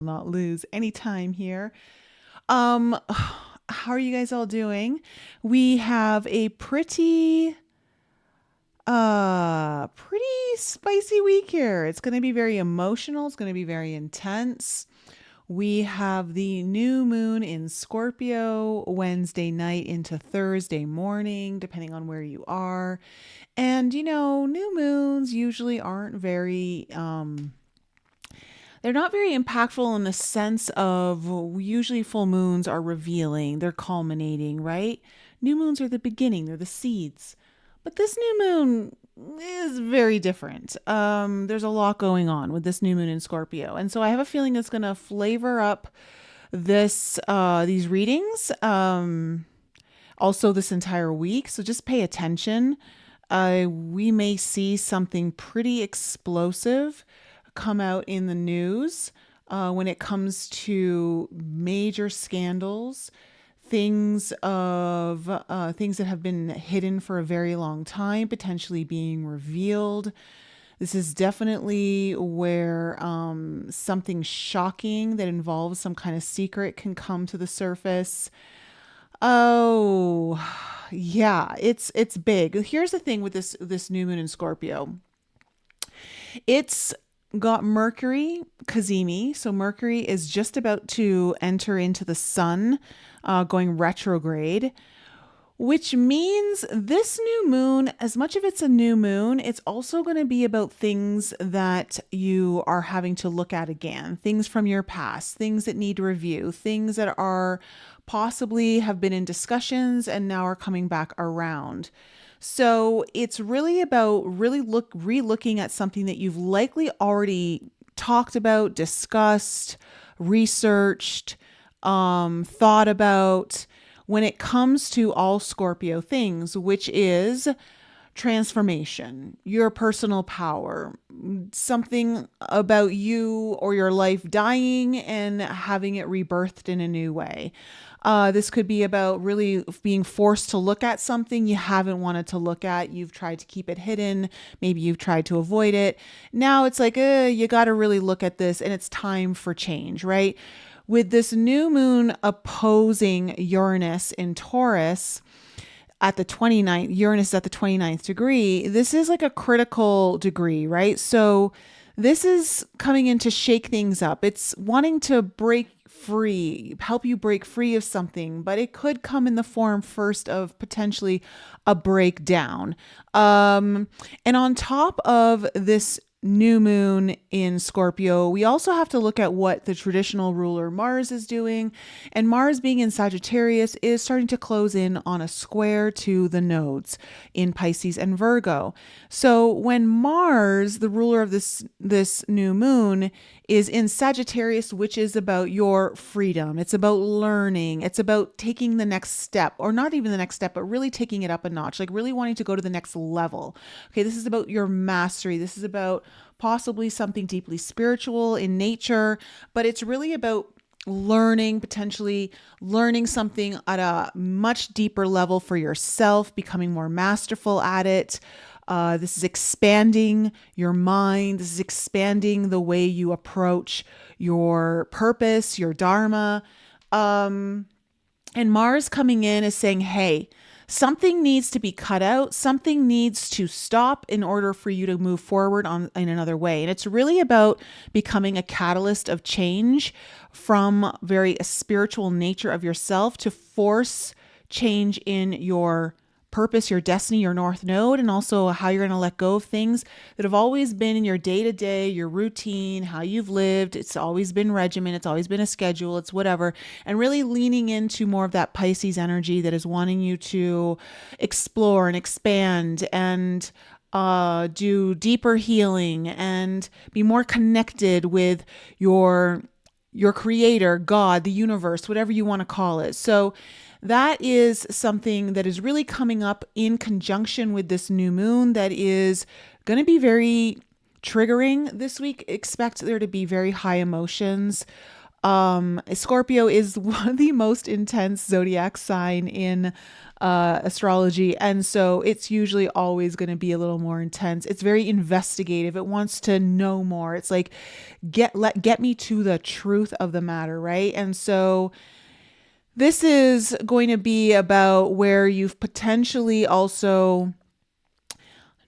Not lose any time here. How are you guys all doing? We have a pretty spicy week here. It's going to be very emotional, it's going to be very intense. We have the new moon in Scorpio Wednesday night into Thursday morning, depending on where you are. And new moons usually aren't very they're not very impactful in the sense of usually full moons are revealing, they're culminating, right? New moons are the beginning, they're the seeds. But this new moon is very different. There's a lot going on with this new moon in Scorpio. And so I have a feeling it's going to flavor up these readings, also this entire week. So just pay attention. We may see something pretty explosive come out in the news when it comes to major scandals, things that have been hidden for a very long time, potentially being revealed. This is definitely where something shocking that involves some kind of secret can come to the surface. Oh, yeah, it's big. Here's the thing with this new moon in Scorpio. It's got Mercury, Kazemi. So Mercury is just about to enter into the sun, going retrograde, which means this new moon, as much of it's a new moon, it's also going to be about things that you are having to look at again, things from your past, things that need review, things that are possibly have been in discussions and now are coming back around. So it's really about re-looking at something that you've likely already talked about, discussed, researched, thought about when it comes to all Scorpio things, which is transformation, your personal power, something about you or your life dying and having it rebirthed in a new way. This could be about really being forced to look at something you haven't wanted to look at. You've tried to keep it hidden. Maybe you've tried to avoid it. Now it's like, you got to really look at this and it's time for change, right? With this new moon opposing Uranus in Taurus, at the 29th, Uranus is at the 29th degree, this is like a critical degree, right? So this is coming in to shake things up. It's wanting to break free, help you break free of something, but it could come in the form first of potentially a breakdown. And on top of this new moon in Scorpio, we also have to look at what the traditional ruler Mars is doing. And Mars being in Sagittarius is starting to close in on a square to the nodes in Pisces and Virgo. So when Mars, the ruler of this new moon, is in Sagittarius, which is about your freedom, it's about learning, it's about taking the next step, or not even the next step, but really taking it up a notch, like really wanting to go to the next level. Okay, this is about your mastery. This is about possibly something deeply spiritual in nature, but it's really about potentially learning something at a much deeper level for yourself, becoming more masterful at it. This is expanding your mind. This is expanding the way you approach your purpose, your dharma. And Mars coming in is saying, hey, something needs to be cut out. Something needs to stop in order for you to move forward in another way. And it's really about becoming a catalyst of change from a spiritual nature of yourself to force change in your purpose, your destiny, your north node, and also how you're going to let go of things that have always been in your day-to-day, your routine, how you've lived. It's always been regimen. It's always been a schedule. It's whatever. And really leaning into more of that Pisces energy that is wanting you to explore and expand and do deeper healing and be more connected with your creator, God, the universe, whatever you want to call it. So that is something that is really coming up in conjunction with this new moon that is going to be very triggering this week. Expect there to be very high emotions. Scorpio is one of the most intense zodiac sign in astrology. And so it's usually always going to be a little more intense. It's very investigative. It wants to know more. It's like, get me to the truth of the matter, right? And so this is going to be about where you've potentially also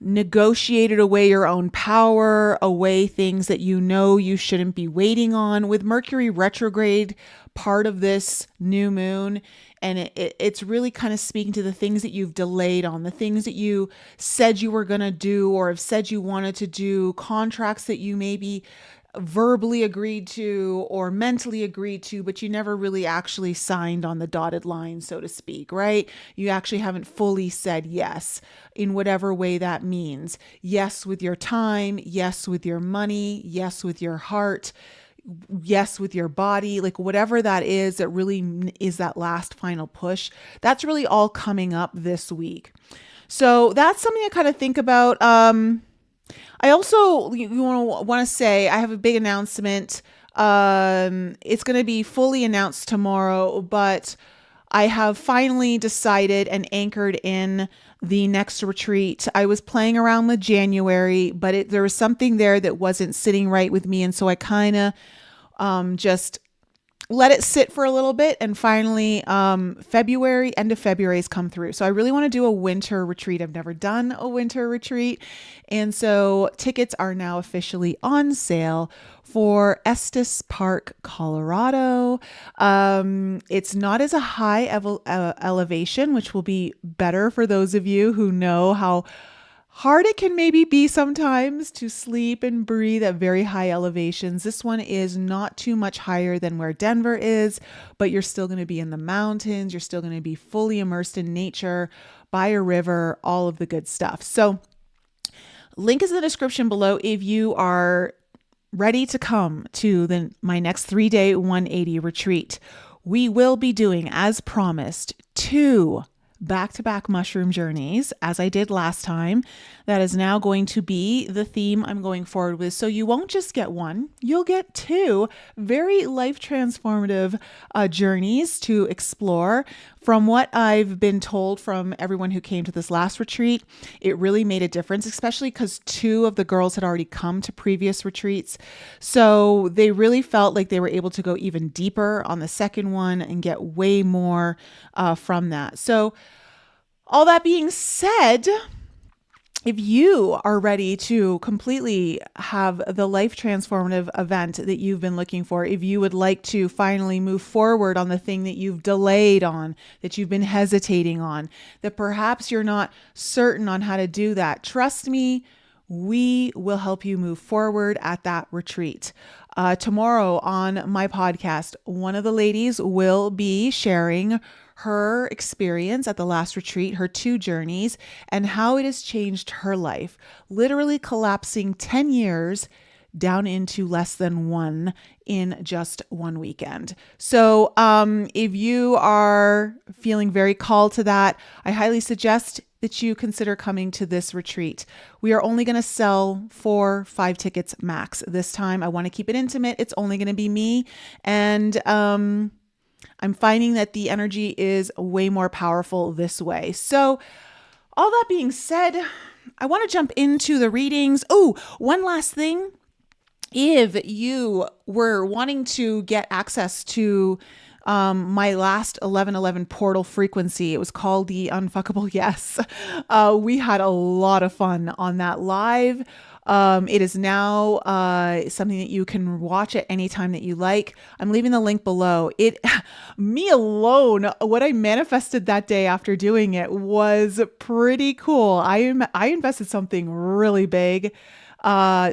negotiated away your own power, away things that you know you shouldn't be waiting on. With Mercury retrograde, part of this new moon, and it's really kind of speaking to the things that you've delayed on, the things that you said you were going to do or have said you wanted to do, contracts that you maybe verbally agreed to or mentally agreed to, but you never really actually signed on the dotted line, so to speak, right? You actually haven't fully said yes in whatever way that means. Yes with your time, yes with your money, yes with your heart, yes with your body, like whatever that is, that really is that last final push. That's really all coming up this week. So that's something to kind of think about. I also want to say I have a big announcement. It's going to be fully announced tomorrow, but I have finally decided and anchored in the next retreat. I was playing around with January, but there was something there that wasn't sitting right with me. And so I kind of just let it sit for a little bit. And finally, end of February has come through. So I really want to do a winter retreat. I've never done a winter retreat. And so tickets are now officially on sale for Estes Park, Colorado. It's not as a high elevation, which will be better for those of you who know how hard it can maybe be sometimes to sleep and breathe at very high elevations. This one is not too much higher than where Denver is, but you're still going to be in the mountains. You're still going to be fully immersed in nature, by a river, all of the good stuff. So link is in the description below if you are ready to come to my next 3-day 180 retreat. We will be doing, as promised, 2 back-to-back mushroom journeys, as I did last time. That is now going to be the theme I'm going forward with. So you won't just get one, you'll get 2 very life transformative journeys to explore. From what I've been told from everyone who came to this last retreat, it really made a difference, especially because 2 of the girls had already come to previous retreats. So they really felt like they were able to go even deeper on the second one and get way more from that. So all that being said, if you are ready to completely have the life transformative event that you've been looking for, if you would like to finally move forward on the thing that you've delayed on, that you've been hesitating on, that perhaps you're not certain on how to do that, trust me, we will help you move forward at that retreat. Tomorrow on my podcast, one of the ladies will be sharing her experience at the last retreat, her 2 journeys, and how it has changed her life, literally collapsing 10 years down into less than 1 in just 1 weekend. So if you are feeling very called to that, I highly suggest that you consider coming to this retreat. We are only going to sell 4-5 tickets max this time. I want to keep it intimate. It's only going to be me. And I'm finding that the energy is way more powerful this way. So all that being said, I want to jump into the readings. Oh, one last thing. If you were wanting to get access to my last 1111 portal frequency, it was called the Unfuckable Yes. We had a lot of fun on that live. It is now something that you can watch at any time that you like. I'm leaving the link below. Me alone, what I manifested that day after doing it was pretty cool. I invested something really big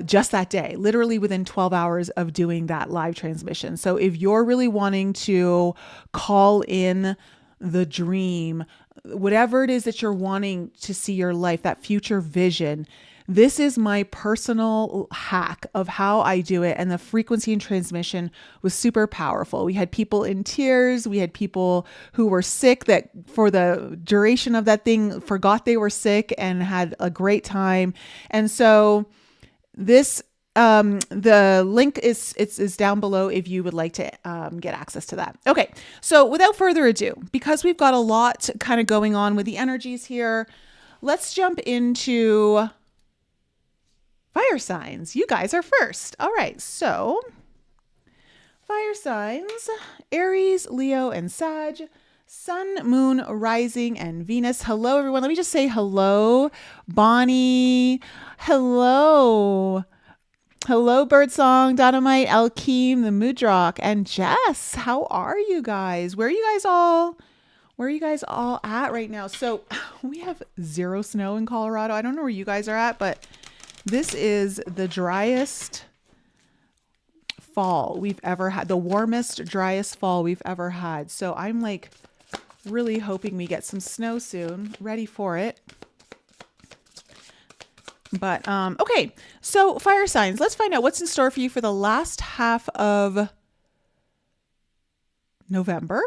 just that day, literally within 12 hours of doing that live transmission. So if you're really wanting to call in the dream, whatever it is that you're wanting to see your life, that future vision, this is my personal hack of how I do it. And the frequency and transmission was super powerful. We had people in tears. We had people who were sick that for the duration of that thing forgot they were sick and had a great time. And so this The link is down below if you would like to get access to that. Okay, so without further ado, because we've got a lot kind of going on with the energies here, let's jump into fire signs. You guys are first. All right, so fire signs, Aries, Leo, and Sag. Sun, Moon, Rising, and Venus. Hello, everyone. Let me just say hello. Bonnie. Hello. Hello, Birdsong, Dynamite, Alchemy, the Moodrock, and Jess. How are you guys? Where are you guys all at right now? So we have 0 snow in Colorado. I don't know where you guys are at, but this is the driest fall we've ever had, the warmest, driest fall we've ever had. So I'm like really hoping we get some snow soon, ready for it. But okay, so fire signs, let's find out what's in store for you for the last half of November.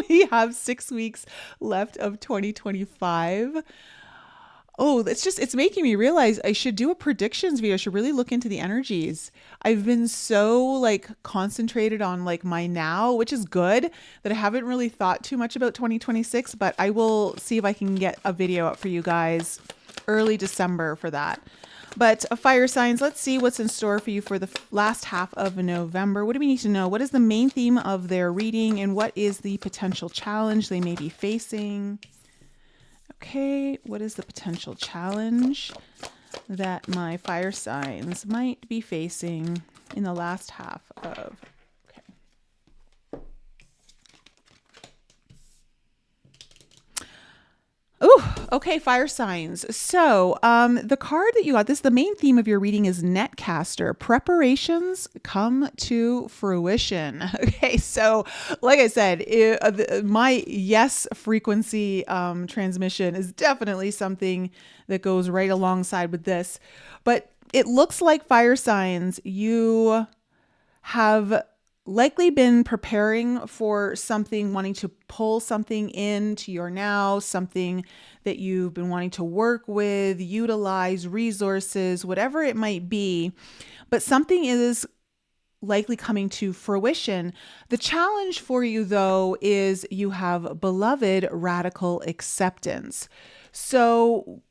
We have 6 weeks left of 2025. Oh, it's making me realize I should do a predictions video. I should really look into the energies. I've been so like concentrated on like my now, which is good, that I haven't really thought too much about 2026, but I will see if I can get a video up for you guys early December for that. But fire signs, let's see what's in store for you for the last half of November. What do we need to know? What is the main theme of their reading, and what is the potential challenge they may be facing? Okay, what is the potential challenge that my fire signs might be facing in the last half of, okay, fire signs. So the card that you got, the main theme of your reading is Netcaster. Preparations come to fruition. Okay, so like I said, my yes frequency transmission is definitely something that goes right alongside with this. But it looks like fire signs, you have likely been preparing for something, wanting to pull something into your now, something that you've been wanting to work with, utilize resources, whatever it might be, but something is likely coming to fruition. The challenge for you, though, is you have beloved radical acceptance. So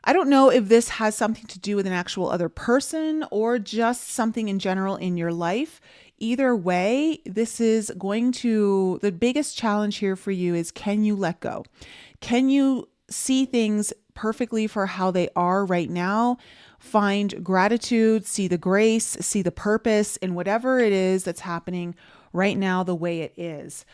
I don't know if this has something to do with an actual other person or just something in general in your life. Either way, this is the biggest challenge here for you is, can you let go? Can you see things perfectly for how they are right now? Find gratitude, see the grace, see the purpose in whatever it is that's happening right now the way it is.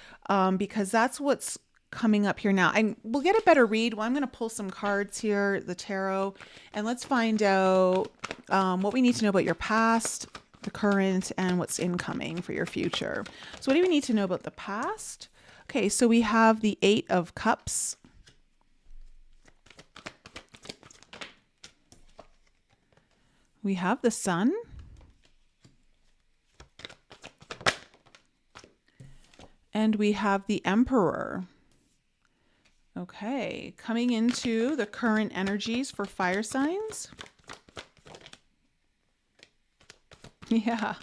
Because that's what's coming up here now. And we'll get a better read. Well, I'm going to pull some cards here, the tarot, and let's find out what we need to know about your past, the current, and what's incoming for your future. So what do we need to know about the past? Okay, so we have the 8 of Cups. We have the Sun. And we have the Emperor. Okay, coming into the current energies for fire signs. Yeah,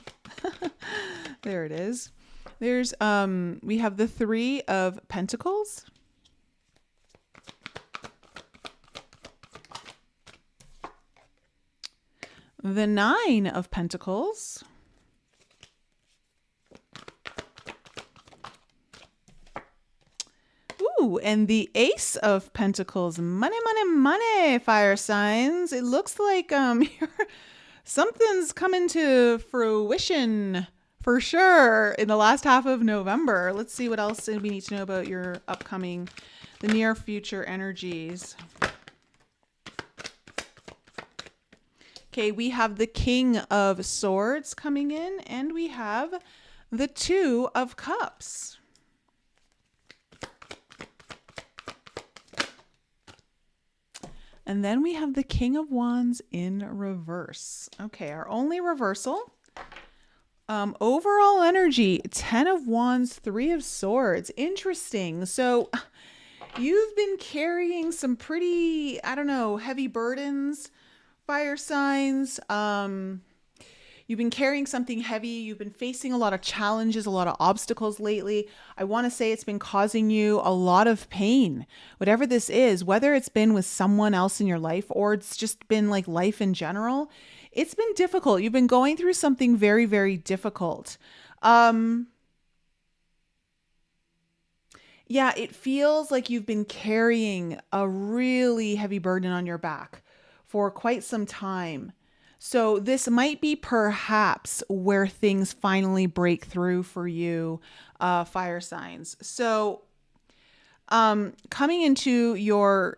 there it is. There's, we have the 3 of Pentacles. The 9 of Pentacles. Ooh, and the Ace of Pentacles. Money, money, money, fire signs. It looks like something's coming to fruition for sure in the last half of November. Let's see what else we need to know about your the near future energies. Okay, we have the King of Swords coming in, and we have the 2 of Cups. And then we have the King of Wands in reverse. Okay, our only reversal. Overall energy, 10 of Wands, 3 of Swords. Interesting. So you've been carrying some pretty, I don't know, heavy burdens fire signs. You've been carrying something heavy. You've been facing a lot of challenges, a lot of obstacles lately. I want to say it's been causing you a lot of pain. Whatever this is, whether it's been with someone else in your life or it's just been like life in general, it's been difficult. You've been going through something very, very difficult. Um, yeah, it feels like you've been carrying a really heavy burden on your back for quite some time. So, this might be perhaps where things finally break through for you, fire signs. So, coming into your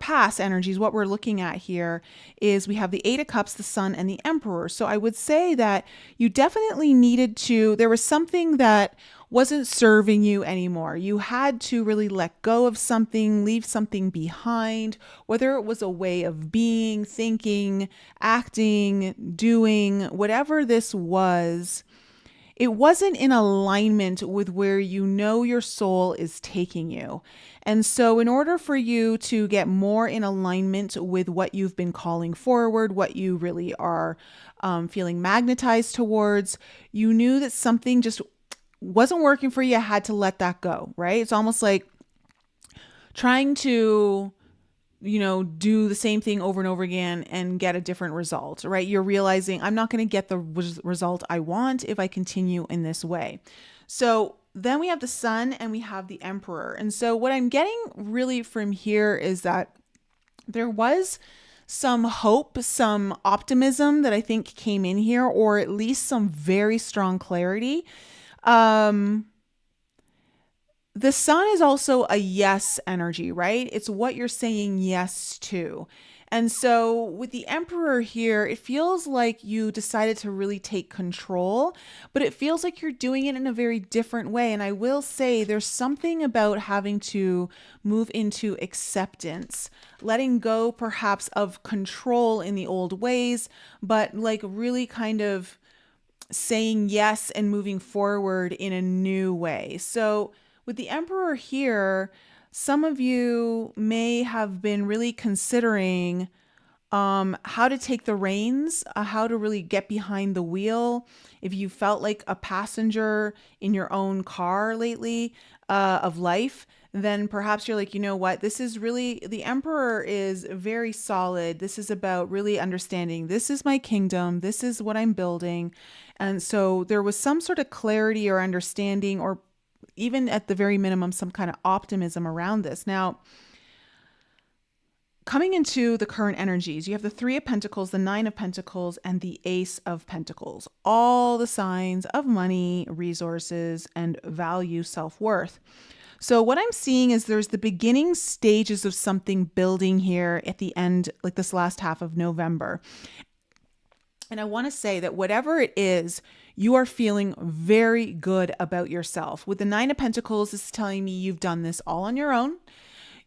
past energies, what we're looking at here is we have the Eight of Cups, the Sun, and the Emperor. So I would say that you definitely needed to, there was something that wasn't serving you anymore. You had to really let go of something, leave something behind, whether it was a way of being, thinking, acting, doing, whatever this was, it wasn't in alignment with where you know your soul is taking you. And so, in order for you to get more in alignment with what you've been calling forward, what you really are feeling magnetized towards, you knew that something just wasn't working for you. You had to let that go, right? It's almost like trying to do the same thing over and over again and get a different result, right? You're realizing I'm not going to get the result I want if I continue in this way. So then we have the Sun and we have the Emperor. And so what I'm getting really from here is that there was some hope, some optimism that I think came in here, or at least some very strong clarity. The Sun is also a yes energy, right? It's what you're saying yes to. And so with the Emperor here, it feels like you decided to really take control, but it feels like you're doing it in a very different way. And I will say there's something about having to move into acceptance, letting go perhaps of control in the old ways, but like really kind of saying yes and moving forward in a new way. So with the Emperor here, some of you may have been really considering how to take the reins, how to really get behind the wheel. If you felt like a passenger in your own car lately of life, then perhaps you're like, you know what, this is really, the Emperor is very solid. This is about really understanding this is my kingdom, this is what I'm building. And so there was some sort of clarity or understanding, or even at the very minimum, some kind of optimism around this. Now, coming into the current energies, you have the Three of Pentacles, the Nine of Pentacles, and the Ace of Pentacles. All the signs of money, resources, and value, self-worth. So what I'm seeing is there's the beginning stages of something building here at the end, like this last half of November. And I want to say that whatever it is, you are feeling very good about yourself. With the Nine of Pentacles, this is telling me you've done this all on your own.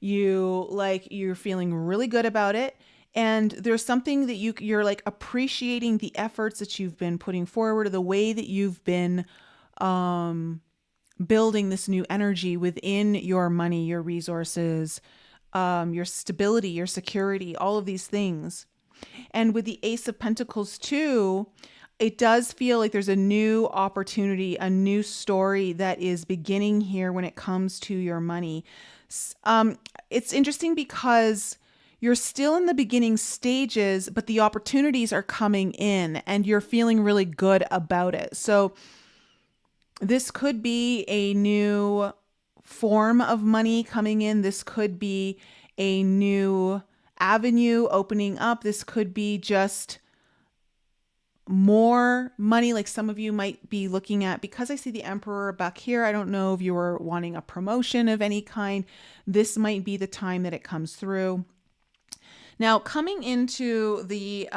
You're feeling really good about it. And there's something that you're like appreciating the efforts that you've been putting forward, or the way that you've been building this new energy within your money, your resources, your stability, your security, all of these things. And with the Ace of Pentacles too, it does feel like there's a new opportunity, a new story that is beginning here when it comes to your money. It's interesting because you're still in the beginning stages, but the opportunities are coming in and you're feeling really good about it. So this could be a new form of money coming in. This could be a new avenue opening up. This could be just more money, like some of you might be looking at, because I see the Emperor back here. I don't know if you were wanting a promotion of any kind. This might be the time that it comes through. Now, coming into the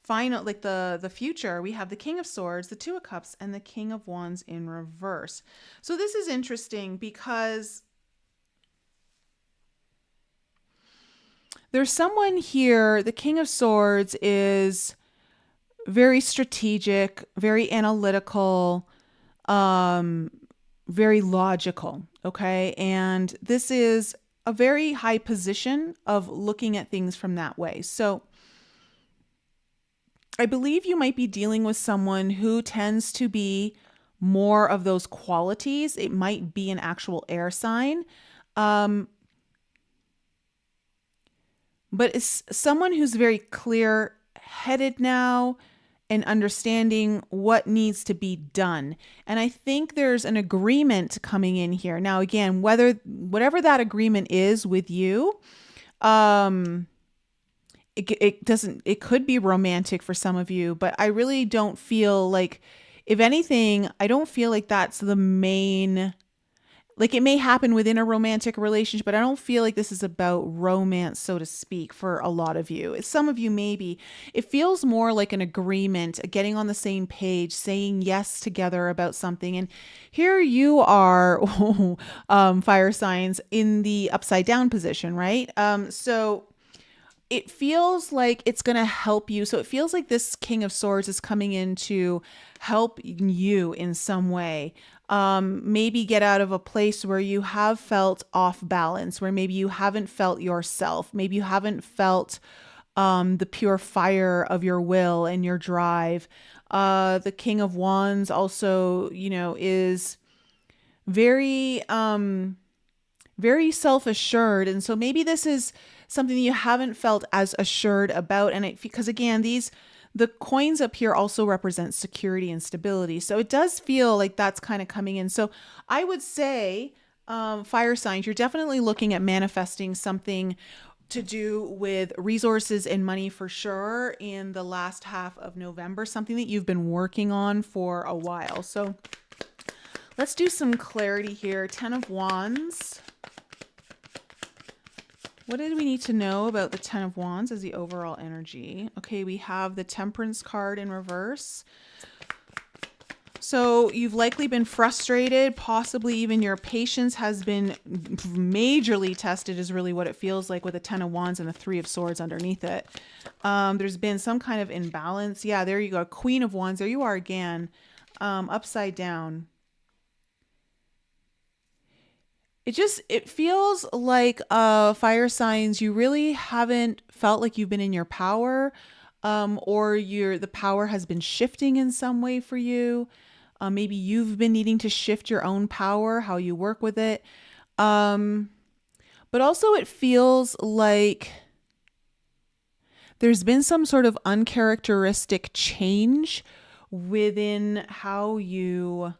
final, like the future, we have the King of Swords, the Two of Cups, and the King of Wands in reverse. So this is interesting because there's someone here. The King of Swords is very strategic, very analytical, very logical. Okay. And this is a very high position of looking at things from that way. So I believe you might be dealing with someone who tends to be more of those qualities. It might be an actual air sign. But it's someone who's very clear headed now and understanding what needs to be done. And I think there's an agreement coming in here. Now, again, whatever that agreement is with you, it could be romantic for some of you, but I really don't feel like, if anything, I don't feel like that's the main, like it may happen within a romantic relationship, but I don't feel like this is about romance, so to speak, for a lot of you. Some of you maybe. It feels more like an agreement, getting on the same page, saying yes together about something. And here you are, fire signs, in the upside down position, right? So it feels like it's going to help you. So it feels like this King of Swords is coming in to help you in some way. Maybe get out of a place where you have felt off balance, where maybe you haven't felt yourself. Maybe you haven't felt the pure fire of your will and your drive. The King of Wands also, is very, very self-assured. And so maybe this is something that you haven't felt as assured about. And because again, the coins up here also represent security and stability. So it does feel like that's kind of coming in. So I would say, fire signs, you're definitely looking at manifesting something to do with resources and money for sure in the last half of November, something that you've been working on for a while. So let's do some clarity here. 10 of Wands. What did we need to know about the 10 of Wands as the overall energy? Okay, we have the Temperance card in reverse. So you've likely been frustrated, possibly even your patience has been majorly tested, is really what it feels like, with a 10 of Wands and the 3 of Swords underneath it. There's been some kind of imbalance. Yeah, there you go. Queen of Wands. There you are again, upside down. It feels like fire signs, you really haven't felt like you've been in your power, or the power has been shifting in some way for you. Maybe you've been needing to shift your own power, how you work with it. But also it feels like there's been some sort of uncharacteristic change within how you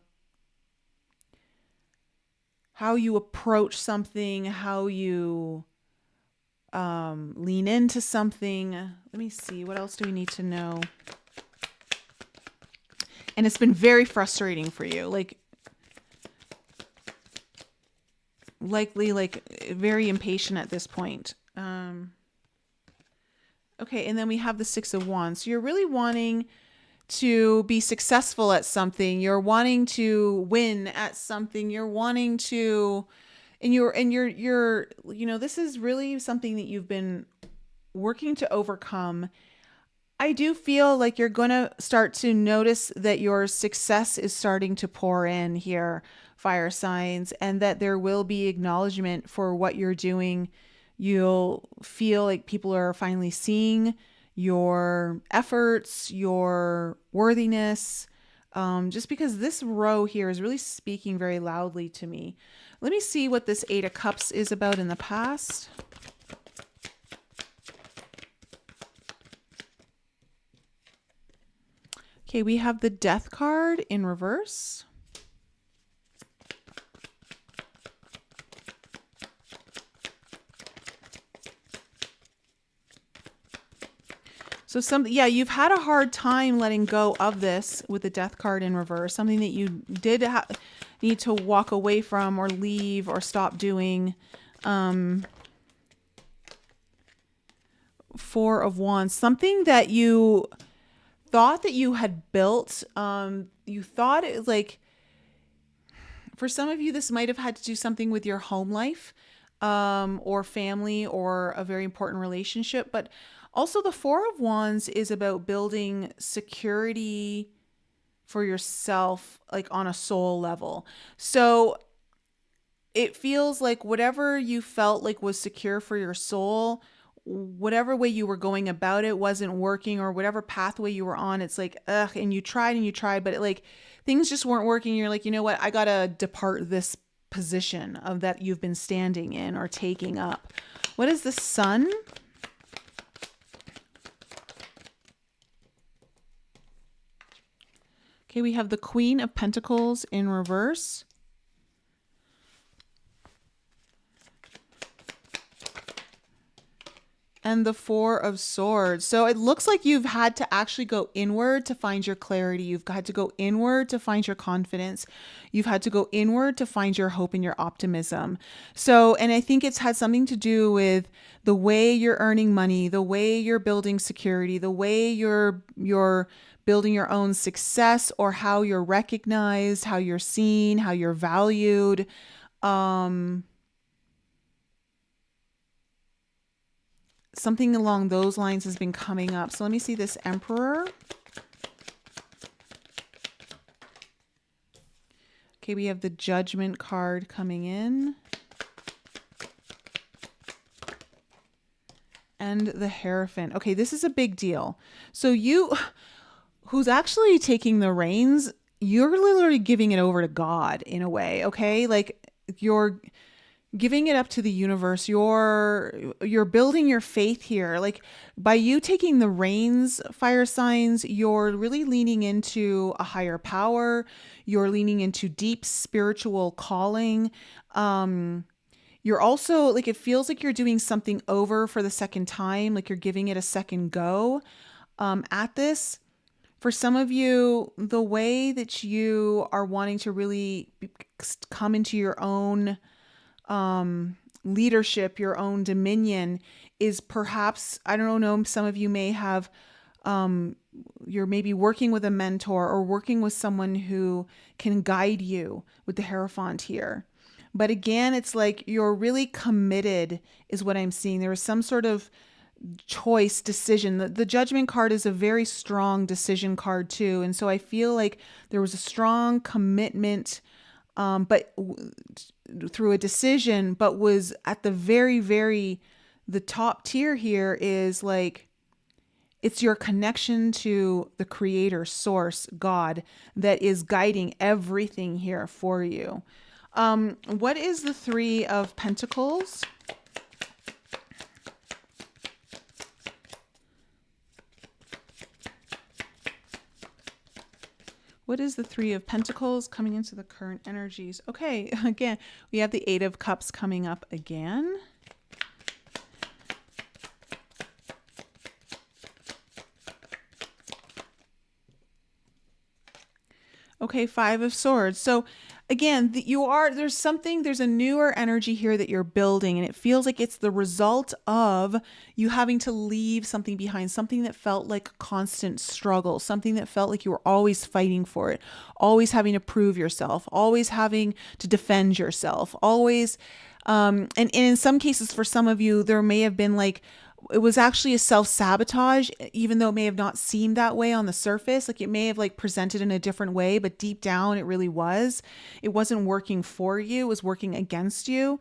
approach something, how you lean into something. Let me see. What else do we need to know? And it's been very frustrating for you. Likely very impatient at this point. Okay. And then we have the 6 of Wands. So you're really wanting to be successful at something. You're wanting to win at something. You're wanting to, and you're, this is really something that you've been working to overcome. I do feel like you're going to start to notice that your success is starting to pour in here, fire signs, and that there will be acknowledgement for what you're doing. You'll feel like people are finally seeing your efforts, your worthiness, just because this row here is really speaking very loudly to me. Let me see what this 8 of Cups is about in the past. Okay, we have the Death card in reverse. So you've had a hard time letting go of this with the Death card in reverse, something that you did need to walk away from or leave or stop doing. 4 of Wands, something that you thought that you had built. You thought it was like, for some of you, this might have had to do something with your home life, or family, or a very important relationship, but also, the 4 of Wands is about building security for yourself, like on a soul level. So it feels like whatever you felt like was secure for your soul, whatever way you were going about it wasn't working, or whatever pathway you were on, it's like, ugh, and you tried, but things just weren't working. You're like, you know what? I gotta depart this position of that you've been standing in or taking up. What is the Sun? Okay, we have the Queen of Pentacles in reverse. And the Four of Swords. So it looks like you've had to actually go inward to find your clarity. You've had to go inward to find your confidence. You've had to go inward to find your hope and your optimism. So, and I think it's had something to do with the way you're earning money, the way you're building security, the way you're building your own success, or how you're recognized, how you're seen, how you're valued. Something along those lines has been coming up. So let me see this Emperor. Okay, we have the Judgment card coming in. And the Hierophant. Okay, this is a big deal. So you, who's actually taking the reins, you're literally giving it over to God in a way, okay? Like, you're giving it up to the universe. You're building your faith here. Like, by you taking the reins, fire signs, you're really leaning into a higher power. You're leaning into deep spiritual calling. You're also, like, it feels like you're doing something over for the second time, like you're giving it a second go at this. For some of you, the way that you are wanting to really come into your own leadership, your own dominion, is perhaps, I don't know, some of you may have, you're maybe working with a mentor or working with someone who can guide you with the Hierophant here. But again, it's like you're really committed is what I'm seeing. There is some sort of choice, decision. The Judgment card is a very strong decision card too. And so I feel like there was a strong commitment, but through a decision, but was at the the top tier here is like, it's your connection to the creator, source, God, that is guiding everything here for you. What is the Three of Pentacles? What is the Three of Pentacles coming into the current energies? Okay, again, we have the Eight of Cups coming up again. Okay, Five of Swords. So again, there's a newer energy here that you're building, and it feels like it's the result of you having to leave something behind, something that felt like a constant struggle, something that felt like you were always fighting for it, always having to prove yourself, always having to defend yourself, always, and in some cases, for some of you, there may have been like, it was actually a self-sabotage, even though it may have not seemed that way on the surface. Like, it may have like presented in a different way, but deep down it really was. It wasn't working for you, it was working against you.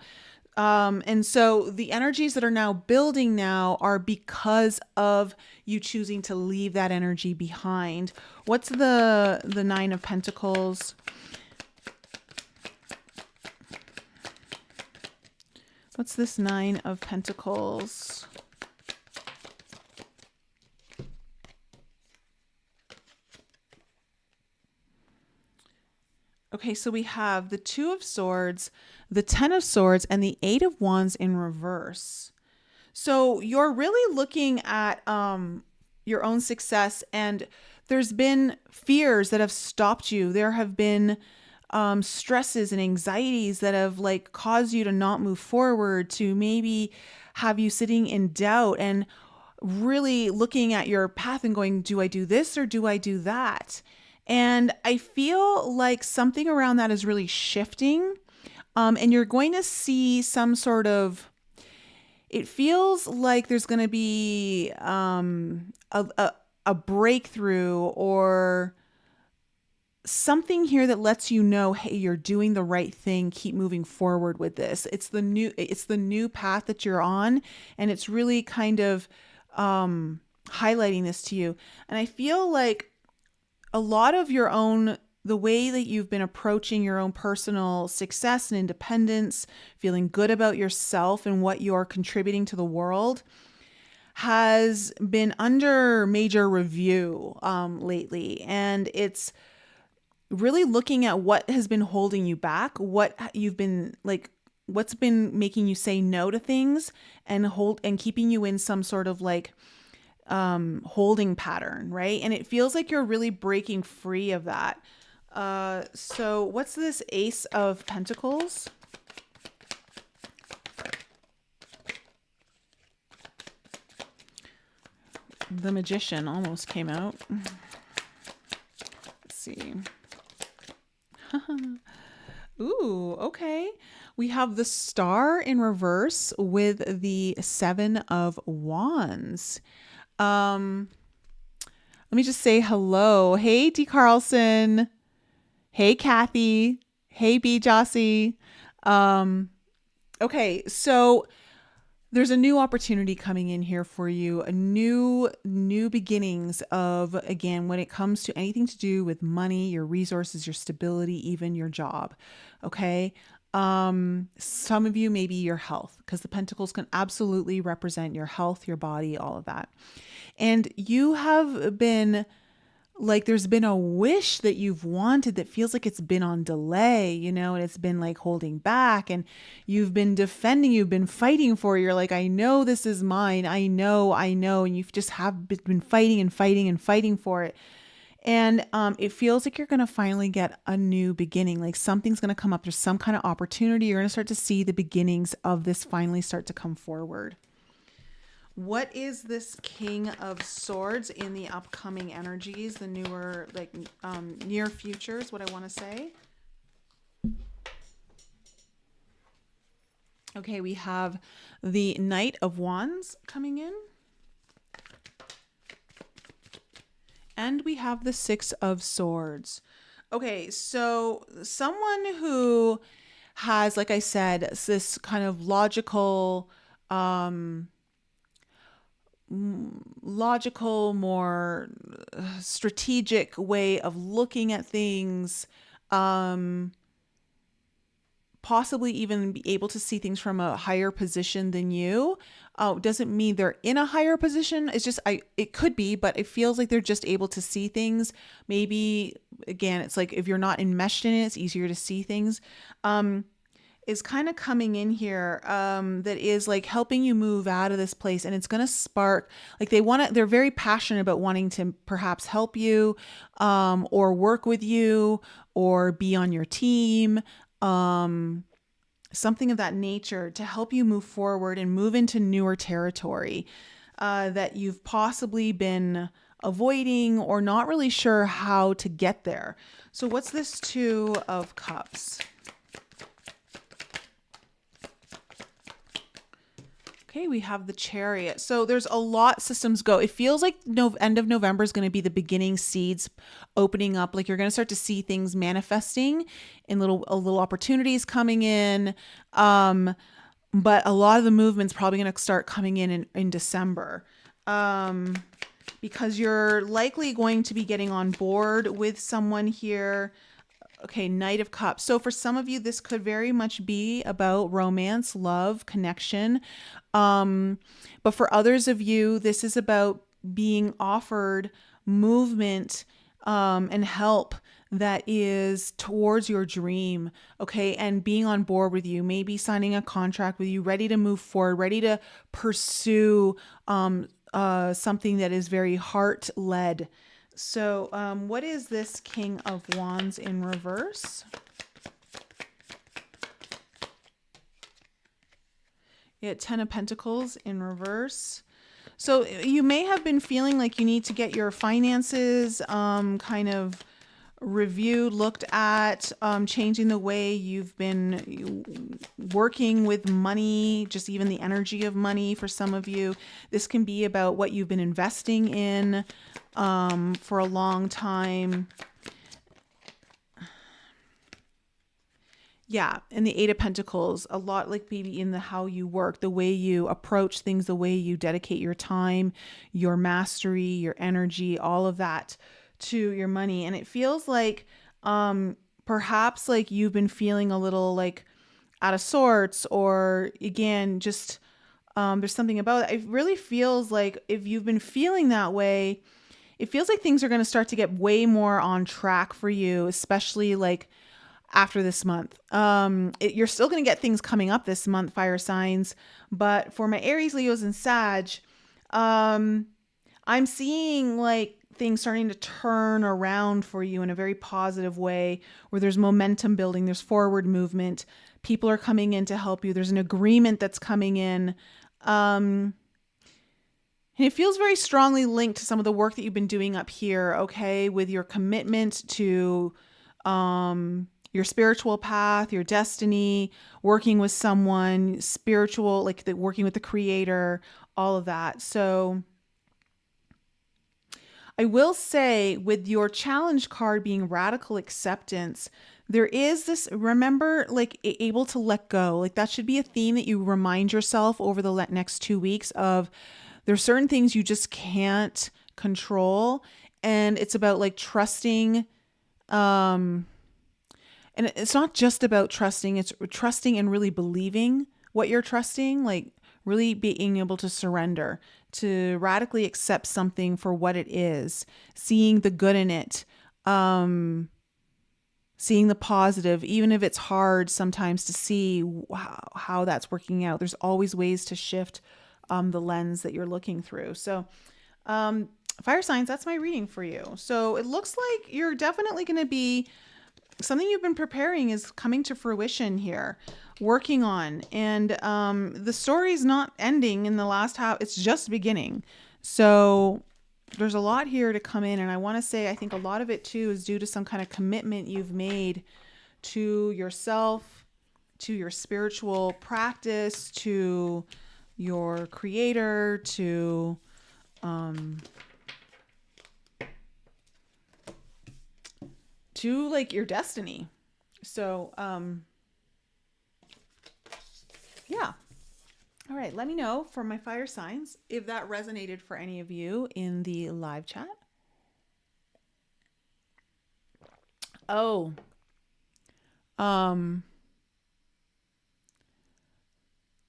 And so the energies that are now building now are because of you choosing to leave that energy behind. What's the Nine of Pentacles? What's this Nine of Pentacles? Okay, so we have the Two of Swords, the Ten of Swords, and the Eight of Wands in reverse. So you're really looking at your own success, and there's been fears that have stopped you. There have been stresses and anxieties that have like caused you to not move forward, to maybe have you sitting in doubt and really looking at your path and going, do I do this or do I do that? And I feel like something around that is really shifting. And you're going to see some sort of, it feels like there's going to be a breakthrough or something here that lets you know, hey, you're doing the right thing. Keep moving forward with this. It's the new path that you're on, and it's really kind of highlighting this to you. And I feel like a lot of the way that you've been approaching your own personal success and independence, feeling good about yourself and what you're contributing to the world, has been under major review lately. And it's really looking at what has been holding you back, what you've been like, what's been making you say no to things and keeping you in some sort of like holding pattern, right? And it feels like you're really breaking free of that. So what's this Ace of Pentacles? The Magician almost came out. Let's see. Ooh, okay. We have the Star in reverse with the Seven of Wands. Let me just say hello. Hey, D. Carlson. Hey, Kathy. Hey, B. Jossie. Okay, so there's a new opportunity coming in here for you, a new beginnings of, again, when it comes to anything to do with money, your resources, your stability, even your job. Okay. Some of you, maybe your health, because the Pentacles can absolutely represent your health, your body, all of that. And you have been like, there's been a wish that you've wanted that feels like it's been on delay, you know, and it's been like holding back, and you've been defending, you've been fighting for it. You're like, I know this is mine. I know. And you've just have been fighting and fighting and fighting for it. And it feels like you're going to finally get a new beginning. Like something's going to come up. There's some kind of opportunity. You're going to start to see the beginnings of this finally start to come forward. What is this King of Swords in the upcoming energies, the newer, like near future is what I want to say. Okay, we have the Knight of Wands coming in. And we have the Six of Swords. Okay, so someone who has, like I said, this kind of logical, more strategic way of looking at things, possibly even be able to see things from a higher position than you. Doesn't mean they're in a higher position. It's just, it could be, but it feels like they're just able to see things. Maybe, again, it's like if you're not enmeshed in it, it's easier to see things. Is kind of coming in here, that is like helping you move out of this place. And it's going to spark, like they're very passionate about wanting to perhaps help you, or work with you, or be on your team, something of that nature to help you move forward and move into newer territory, that you've possibly been avoiding or not really sure how to get there. So what's this Two of Cups? Okay, we have the Chariot. So there's a lot systems go. It feels like end of November is going to be the beginning, seeds opening up. Like you're going to start to see things manifesting and little opportunities coming in. But a lot of the movement's probably going to start coming in December. Because you're likely going to be getting on board with someone here. Okay, Knight of Cups. So for some of you, this could very much be about romance, love, connection. But for others of you, this is about being offered movement, and help that is towards your dream. Okay. And being on board with you, maybe signing a contract with you, ready to move forward, ready to pursue, something that is very heart led. So, what is this King of Wands in reverse? Yeah, Ten of Pentacles in reverse. So you may have been feeling like you need to get your finances kind of reviewed, looked at, changing the way you've been working with money, just even the energy of money for some of you. This can be about what you've been investing in for a long time. Yeah, and the Eight of Pentacles, a lot like maybe in the how you work, the way you approach things, the way you dedicate your time, your mastery, your energy, all of that to your money. And it feels like perhaps like you've been feeling a little like out of sorts, or again, just there's something about it. It really feels like if you've been feeling that way, it feels like things are going to start to get way more on track for you, especially like after this month. You're still going to get things coming up this month, fire signs. But for my Aries, Leos, and Sag, I'm seeing like things starting to turn around for you in a very positive way, where there's momentum building, there's forward movement. People are coming in to help you. There's an agreement that's coming in. And it feels very strongly linked to some of the work that you've been doing up here, okay, with your commitment to your spiritual path, your destiny, working with someone spiritual, like working with the creator, all of that. So I will say with your challenge card being radical acceptance, there is this, remember, like able to let go. Like that should be a theme that you remind yourself over the next 2 weeks of there's certain things you just can't control. And it's about like trusting, and it's not just about trusting, it's trusting and really believing what you're trusting, like really being able to surrender, to radically accept something for what it is, seeing the good in it, seeing the positive, even if it's hard sometimes to see how that's working out. There's always ways to shift the lens that you're looking through. So fire signs, that's my reading for you. So it looks like you're definitely going to be, something you've been preparing is coming to fruition here, working on. And the story's not ending in the last half. It's just beginning. So there's a lot here to come in. And I want to say, I think a lot of it too is due to some kind of commitment you've made to yourself, to your spiritual practice, to your creator, to like your destiny. So yeah. All right, let me know for my fire signs if that resonated for any of you in the live chat. Oh,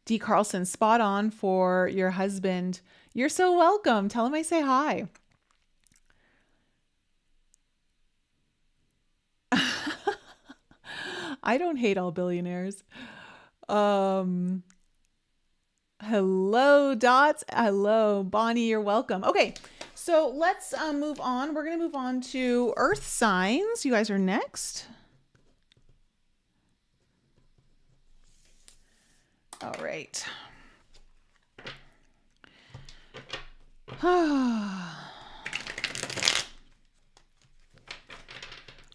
D. Carlson, spot on for your husband. You're so welcome. Tell him I say hi. I don't hate all billionaires. Hello, Dots. Hello, Bonnie. You're welcome. Okay, so let's move on. We're going to move on to Earth signs. You guys are next. All right.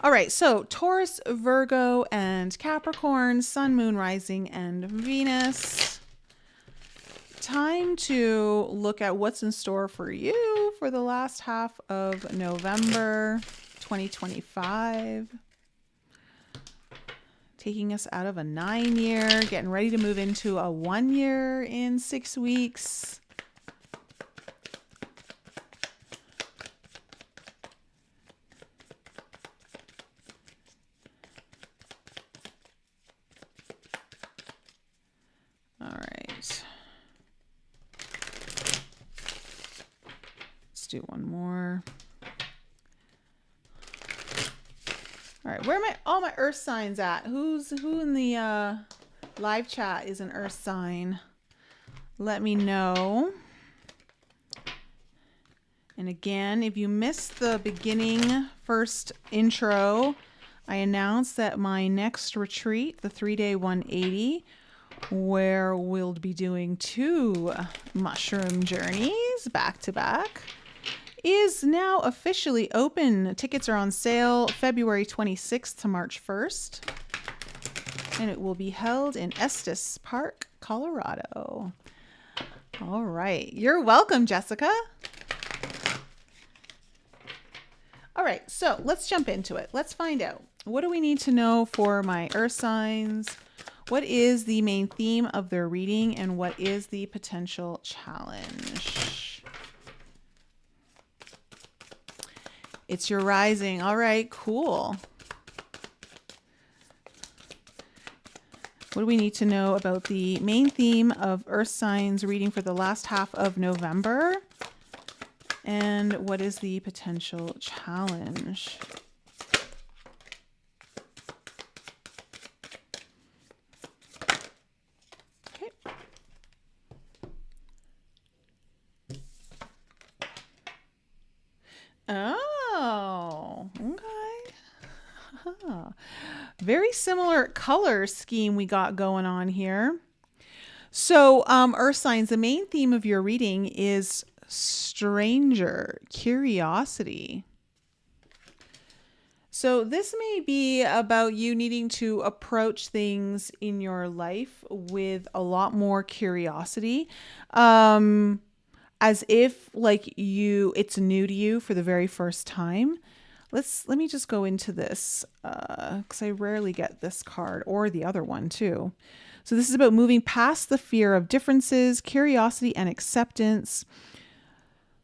All right, so Taurus, Virgo, and Capricorn, Sun, Moon, Rising, and Venus. Time to look at what's in store for you for the last half of November 2025. Taking us out of a 9-year, getting ready to move into a 1 year in 6 weeks. All right. Let's do one more. All right, where are all my earth signs at? Who in the live chat is an earth sign? Let me know. And again, if you missed the beginning first intro, I announced that my next retreat, the 3-day 180, where we'll be doing 2 mushroom journeys back to back, is now officially open. Tickets are on sale February 26th to March 1st. And it will be held in Estes Park, Colorado. All right. You're welcome, Jessica. All right. So let's jump into it. Let's find out. What do we need to know for my earth signs? What is the main theme of their reading, and what is the potential challenge? It's your rising. All right, cool. What do we need to know about the main theme of earth signs reading for the last half of November? And what is the potential challenge? Okay. Oh, okay. Huh. Very similar color scheme we got going on here. So, earth signs, the main theme of your reading is stranger, curiosity. So this may be about you needing to approach things in your life with a lot more curiosity. As if like it's new to you for the very first time. Let me just go into this because I rarely get this card, or the other one too. So this is about moving past the fear of differences, curiosity, and acceptance.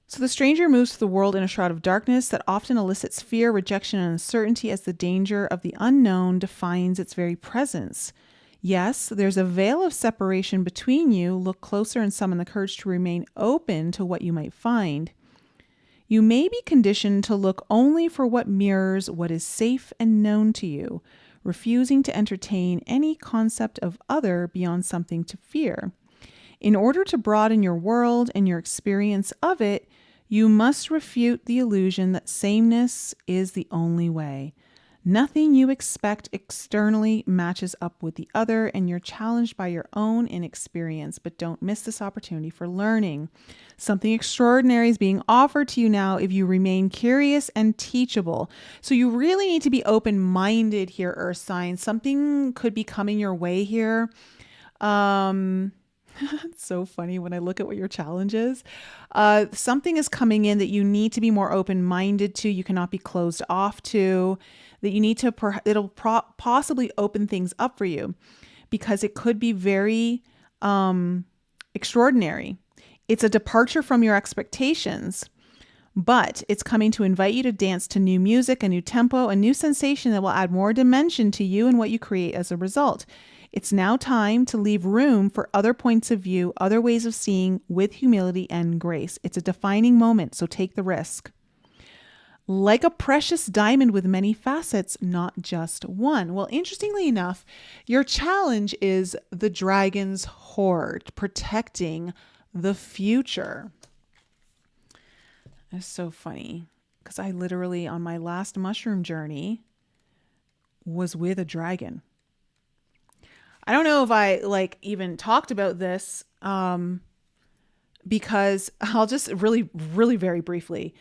So the stranger moves through the world in a shroud of darkness that often elicits fear, rejection, and uncertainty as the danger of the unknown defines its very presence. Yes, there's a veil of separation between you. Look closer and summon the courage to remain open to what you might find. You may be conditioned to look only for what mirrors what is safe and known to you, refusing to entertain any concept of other beyond something to fear. In order to broaden your world and your experience of it, you must refute the illusion that sameness is the only way. Nothing you expect externally matches up with the other, and you're challenged by your own inexperience, but don't miss this opportunity for learning. Something extraordinary is being offered to you now if you remain curious and teachable. So you really need to be open-minded here, Earth signs. Something could be coming your way here. It's so funny when I look at what your challenge is. Something is coming in that you need to be more open-minded to. You cannot be closed off to. That you need to, it'll possibly open things up for you because it could be very extraordinary. It's a departure from your expectations, but it's coming to invite you to dance to new music, a new tempo, a new sensation that will add more dimension to you and what you create as a result. It's now time to leave room for other points of view, other ways of seeing with humility and grace. It's a defining moment, so take the risk. Like a precious diamond with many facets, not just one. Well, interestingly enough, your challenge is the dragon's hoard, protecting the future. That's so funny because I literally, on my last mushroom journey, was with a dragon. I don't know if I even talked about this because I'll just really, really very briefly,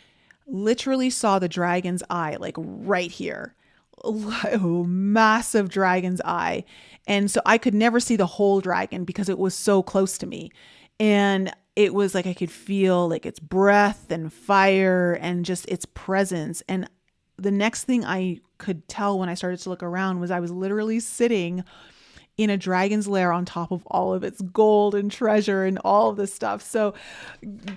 literally saw the dragon's eye right here. Oh, massive dragon's eye. And so I could never see the whole dragon because it was so close to me. And it was like I could feel its breath and fire and just its presence. And the next thing I could tell when I started to look around was I was literally sitting in a dragon's lair on top of all of its gold and treasure and all of this stuff. So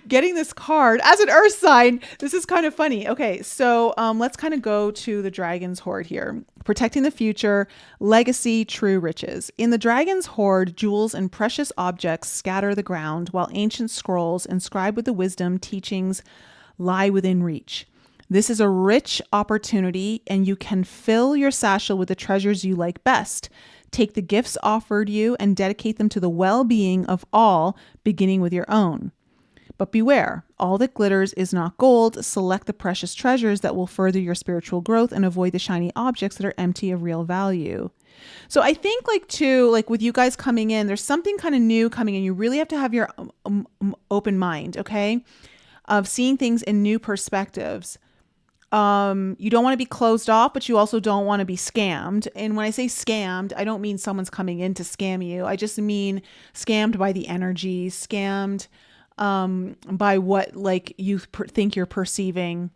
getting this card as an earth sign, this is kind of funny. Okay, so let's kind of go to the dragon's hoard here. Protecting the future, legacy, true riches. In the dragon's hoard, jewels and precious objects scatter the ground, while ancient scrolls inscribed with the wisdom teachings lie within reach. This is a rich opportunity, and you can fill your satchel with the treasures you like best. Take the gifts offered you and dedicate them to the well-being of all, beginning with your own. But beware, all that glitters is not gold. Select the precious treasures that will further your spiritual growth and avoid the shiny objects that are empty of real value. So I think with you guys coming in, there's something kind of new coming in. You really have to have your open mind, okay, of seeing things in new perspectives. You don't want to be closed off, but you also don't want to be scammed. And when I say scammed, I don't mean someone's coming in to scam you. I just mean scammed by the energy, scammed by what you think you're perceiving.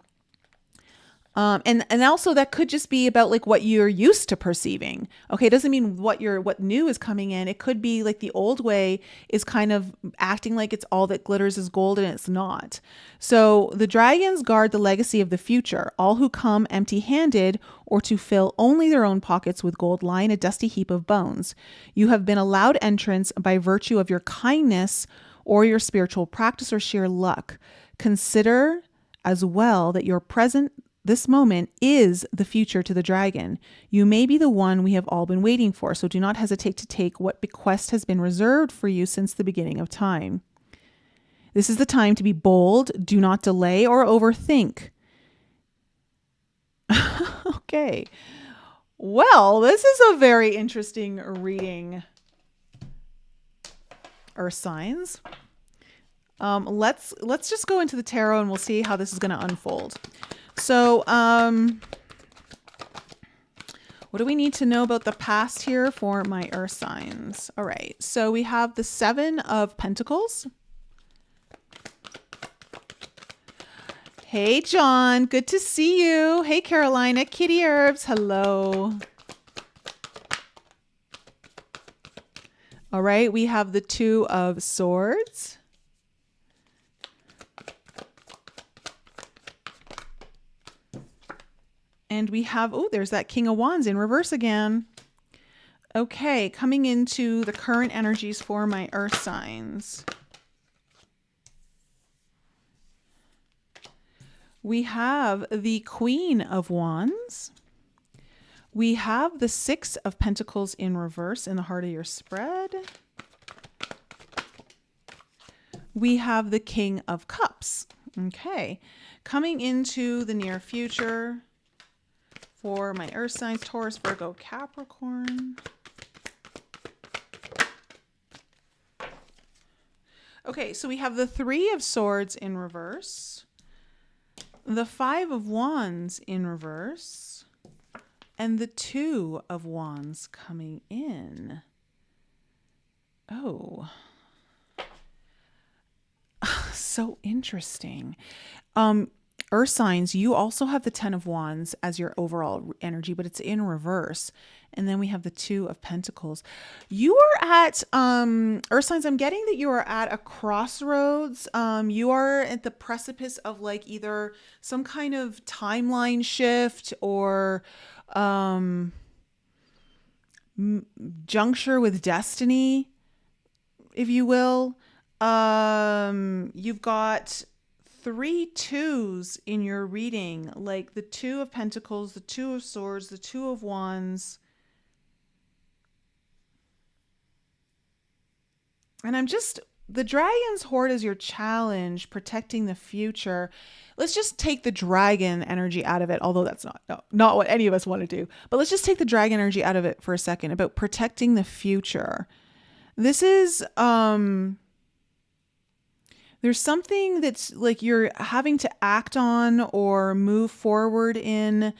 And also that could just be about like what you're used to perceiving. Okay, it doesn't mean what new is coming in. It could be like the old way is kind of acting like it's all that glitters is gold and it's not. So the dragons guard the legacy of the future. All who come empty-handed or to fill only their own pockets with gold lie in a dusty heap of bones. You have been allowed entrance by virtue of your kindness or your spiritual practice or sheer luck. Consider as well that your present this moment is the future to the dragon. You may be the one we have all been waiting for, so do not hesitate to take what bequest has been reserved for you since the beginning of time. This is the time to be bold. Do not delay or overthink. Okay. Well, this is a very interesting reading, Earth signs. Let's just go into the tarot and we'll see how this is going to unfold. So, what do we need to know about the past here for my Earth signs? All right. So we have the 7 of Pentacles. Hey, John. Good to see you. Hey, Carolina. Kitty Herbs. Hello. All right. We have the 2 of Swords. And we have, oh, there's that King of Wands in reverse again. Okay, coming into the current energies for my Earth signs. We have the Queen of Wands. We have the 6 of Pentacles in reverse in the heart of your spread. We have the King of Cups. Okay, coming into the near future for my Earth signs, Taurus, Virgo, Capricorn. Okay, so we have the 3 of Swords in reverse, the 5 of Wands in reverse, and the 2 of Wands coming in. Oh, so interesting. Earth signs, you also have the 10 of Wands as your overall energy, but it's in reverse. And then we have the 2 of Pentacles. You are at, Earth signs, I'm getting that you are at a crossroads. You are at the precipice of like either some kind of timeline shift or juncture with destiny, if you will. You've got 3 2s in your reading, like the 2 of Pentacles, the 2 of Swords, the 2 of Wands. And the Dragon's Hoard is your challenge, protecting the future. Let's just take the dragon energy out of it, although that's not what any of us want to do. But let's just take the dragon energy out of it for a second, about protecting the future. This is, there's something that's like you're having to act on or move forward in,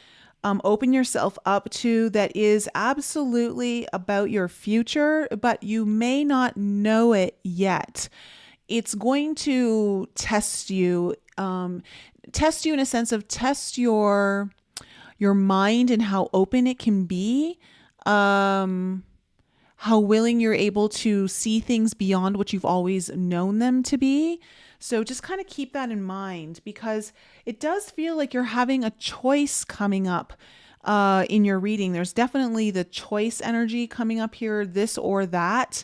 open yourself up to, that is absolutely about your future, but you may not know it yet. It's going to test you in a sense of test your mind and how open it can be, how willing you're able to see things beyond what you've always known them to be. So just kind of keep that in mind, because it does feel like you're having a choice coming up in your reading. There's definitely the choice energy coming up here, this or that.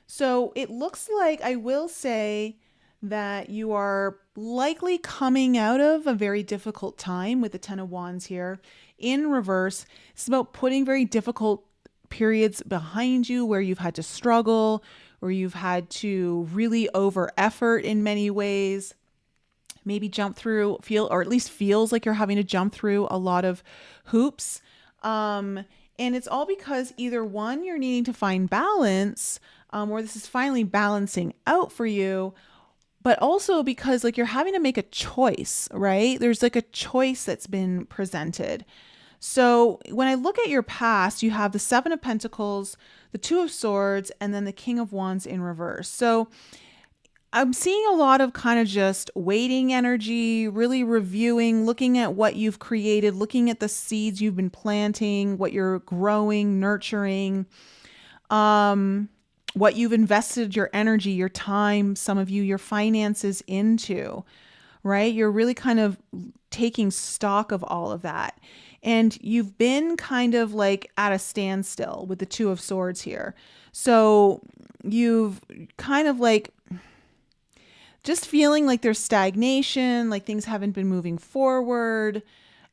So it looks like, I will say that you are likely coming out of a very difficult time with the 10 of Wands here in reverse. It's about putting very difficult periods behind you where you've had to struggle, or you've had to really over effort in many ways, maybe jump through, or at least feels like you're having to jump through a lot of hoops. And it's all because either one, you're needing to find balance, or this is finally balancing out for you, but also because like you're having to make a choice, right? There's like a choice that's been presented. So when I look at your past, you have the 7 of Pentacles, the 2 of Swords, and then the King of Wands in reverse. So I'm seeing a lot of kind of just waiting energy, really reviewing, looking at what you've created, looking at the seeds you've been planting, what you're growing, nurturing, um, what you've invested your energy, your time, some of you, your finances into, right? You're really kind of taking stock of all of that. And you've been kind of like at a standstill with the Two of Swords here. So you've kind of like just feeling like there's stagnation, like things haven't been moving forward.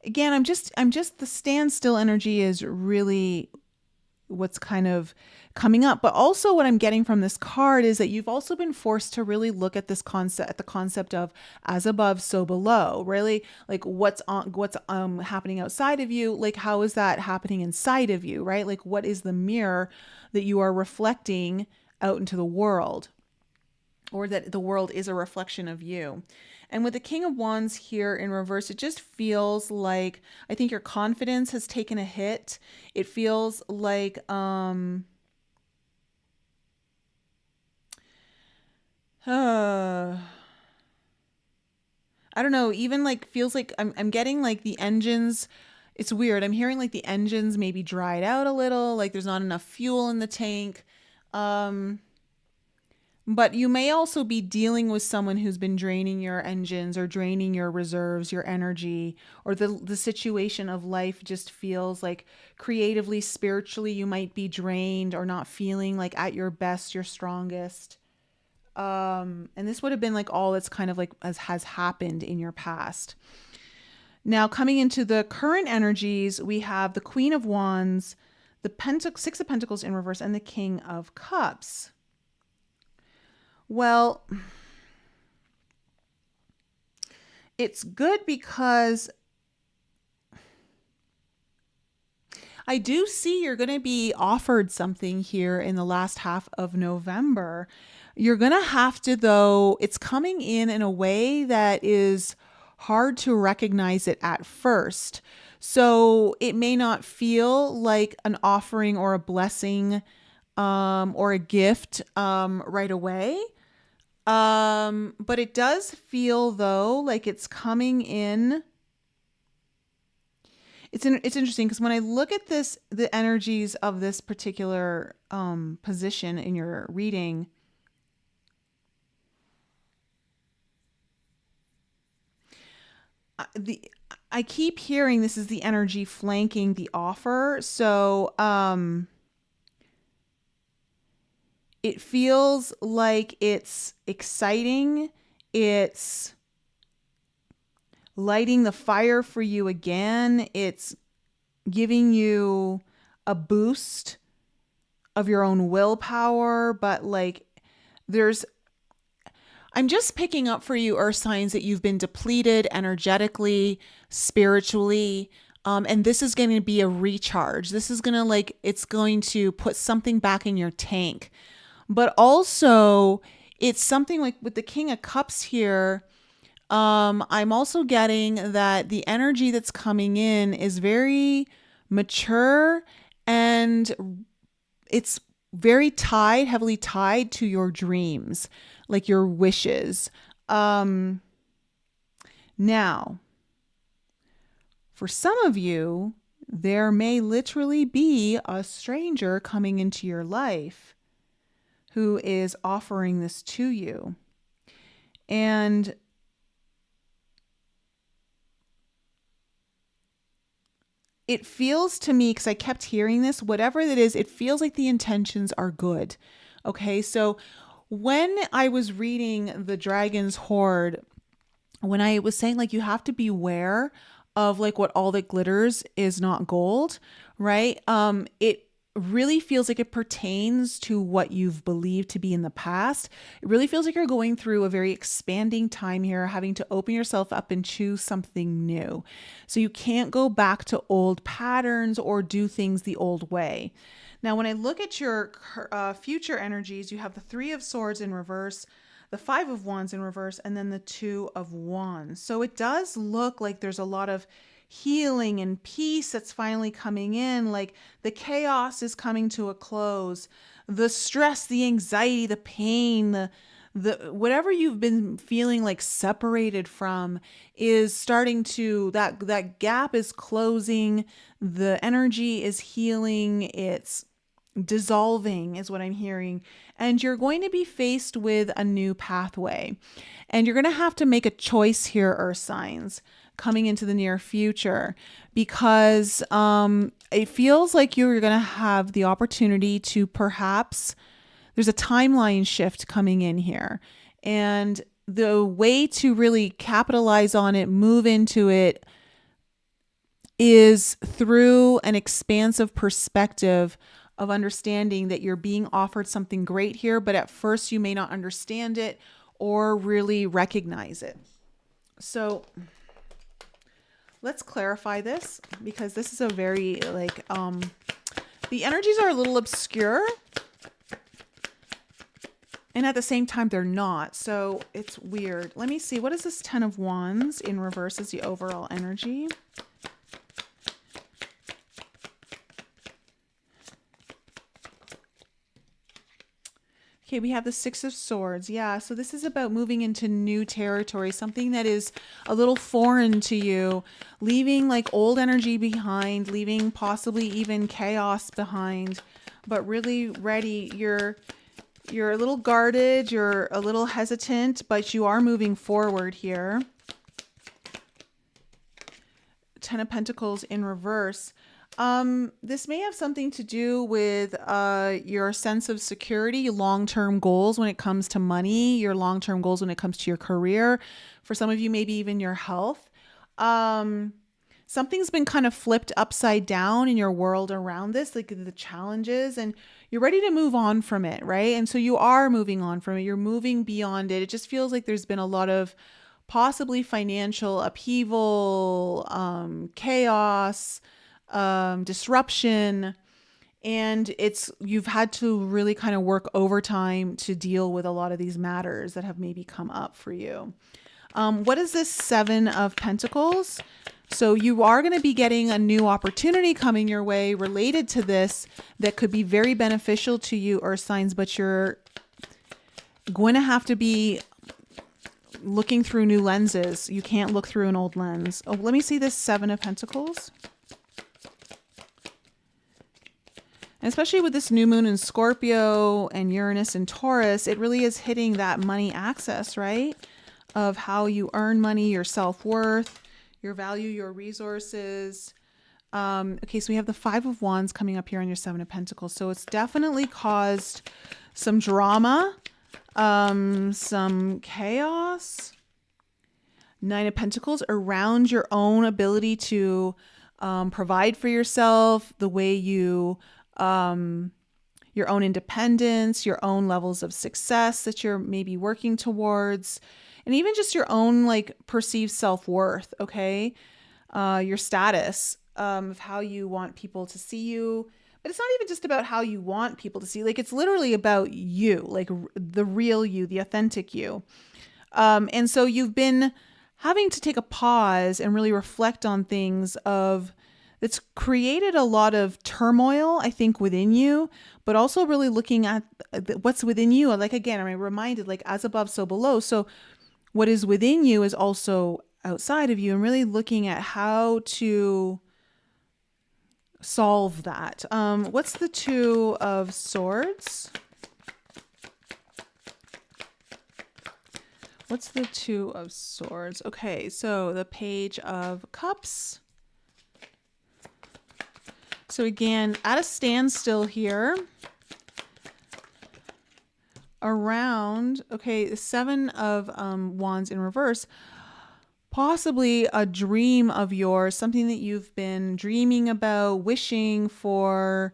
Again, I'm just the standstill energy is really what's kind of coming up. But also what I'm getting from this card is that you've also been forced to really look at this concept, at the concept of as above, so below. Really, like what's happening outside of you, like how is that happening inside of you, right? Like what is the mirror that you are reflecting out into the world, or that the world is a reflection of you. And with the King of Wands here in reverse, it just feels like I think your confidence has taken a hit. It feels like I don't know, even like feels like I'm getting like the engines. It's weird. I'm hearing like the engines maybe dried out a little, like there's not enough fuel in the tank. Um But you may also be dealing with someone who's been draining your engines or draining your reserves, your energy, or the situation of life just feels like creatively, spiritually, you might be drained or not feeling like at your best, your strongest. And this would have been like all that's kind of like as has happened in your past. Now, coming into the current energies, we have the Queen of Wands, the Six of Pentacles in reverse, and the King of Cups. Well, it's good because I do see you're going to be offered something here in the last half of November. You're going to have to, though, it's coming in a way that is hard to recognize it at first. So it may not feel like an offering or a blessing or a gift right away. But it does feel though like it's coming in. It's interesting because when I look at this, the energies of this particular position in your reading, I keep hearing this is the energy flanking the offer. So it feels like it's exciting. It's lighting the fire for you again. It's giving you a boost of your own willpower, but like there's I'm just picking up for you earth signs that you've been depleted energetically, spiritually, and this is going to be a recharge. This is going to like it's going to put something back in your tank. But also it's something like with the King of Cups here, I'm also getting that the energy that's coming in is very mature and it's very tied, heavily tied to your dreams, like your wishes. Now, for some of you, there may literally be a stranger coming into your life who is offering this to you. And it feels to me, because I kept hearing this, whatever it is, it feels like the intentions are good. Okay, so when I was reading The Dragon's Hoard, when I was saying like you have to beware of like what all that glitters is not gold, right? It really feels like it pertains to what you've believed to be in the past. It really feels like you're going through a very expanding time here, having to open yourself up and choose something new. So you can't go back to old patterns or do things the old way. Now, when I look at your future energies, you have the Three of Swords in reverse, the Five of Wands in reverse, and then the Two of Wands. So it does look like there's a lot of healing and peace that's finally coming in. Like the chaos is coming to a close. The stress, the anxiety, the pain, the whatever you've been feeling like separated from is starting to, that gap is closing, the energy is healing, it's dissolving is what I'm hearing. And you're going to be faced with a new pathway. And you're going to have to make a choice here, earth signs, coming into the near future, because it feels like you're going to have the opportunity to perhaps, there's a timeline shift coming in here. And the way to really capitalize on it, move into it, is through an expansive perspective of understanding that you're being offered something great here, but at first you may not understand it or really recognize it. So let's clarify this, because this is a very like, the energies are a little obscure and at the same time they're not. So it's weird. Let me see. What is this 10 of Wands in reverse as the overall energy? Okay, we have the 6 of Swords. Yeah, so this is about moving into new territory, something that is a little foreign to you, leaving like old energy behind, leaving possibly even chaos behind, but really ready. You're a little guarded, you're a little hesitant, but you are moving forward here. 10 of Pentacles in reverse. This may have something to do with your sense of security, long-term goals when it comes to money, your long-term goals when it comes to your career. For some of you, maybe even your health. Something's been kind of flipped upside down in your world around this, like the challenges, and you're ready to move on from it, right? And so you are moving on from it. You're moving beyond it. It just feels like there's been a lot of possibly financial upheaval, chaos, disruption, and you've had to really kind of work overtime to deal with a lot of these matters that have maybe come up for you. What is this 7 of Pentacles? So you are going to be getting a new opportunity coming your way related to this that could be very beneficial to you, earth signs, but you're going to have to be looking through new lenses. You can't look through an old lens. Oh, let me see this 7 of Pentacles. And especially with this new moon in Scorpio and Uranus and Taurus, it really is hitting that money access, right? Of how you earn money, your self-worth, your value, your resources. Okay, so we have the 5 of Wands coming up here on your 7 of Pentacles. So it's definitely caused some drama, some chaos. 9 of Pentacles around your own ability to provide for yourself, the way you, your own independence, your own levels of success that you're maybe working towards, and even just your own like perceived self-worth, okay? Your status, of how you want people to see you. But it's not even just about how you want people to see, like it's literally about you, like the real you, the authentic you. And so you've been having to take a pause and really reflect on things that's created a lot of turmoil, I think, within you, but also really looking at what's within you. Like, again, I'm reminded, like, as above, so below. So what is within you is also outside of you, and really looking at how to solve that. What's the 2 of Swords? What's the 2 of Swords? Okay, so the Page of Cups. So again, at a standstill here. Around, okay, the 7 of Wands in reverse. Possibly a dream of yours, something that you've been dreaming about, wishing for,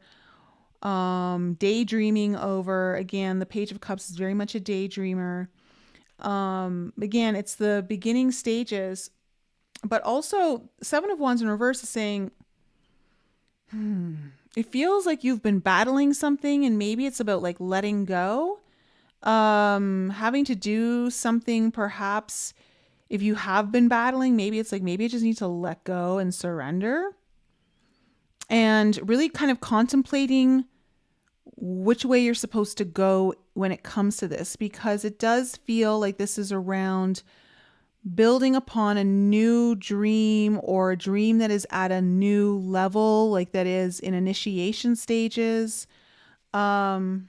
daydreaming over. Again, the Page of Cups is very much a daydreamer. Again, it's the beginning stages, but also 7 of Wands in reverse is saying, it feels like you've been battling something, and maybe it's about like letting go, having to do something. Perhaps if you have been battling, maybe it's like, maybe I just need to let go and surrender, and really kind of contemplating which way you're supposed to go when it comes to this, because it does feel like this is around building upon a new dream, or a dream that is at a new level, like that is in initiation stages. For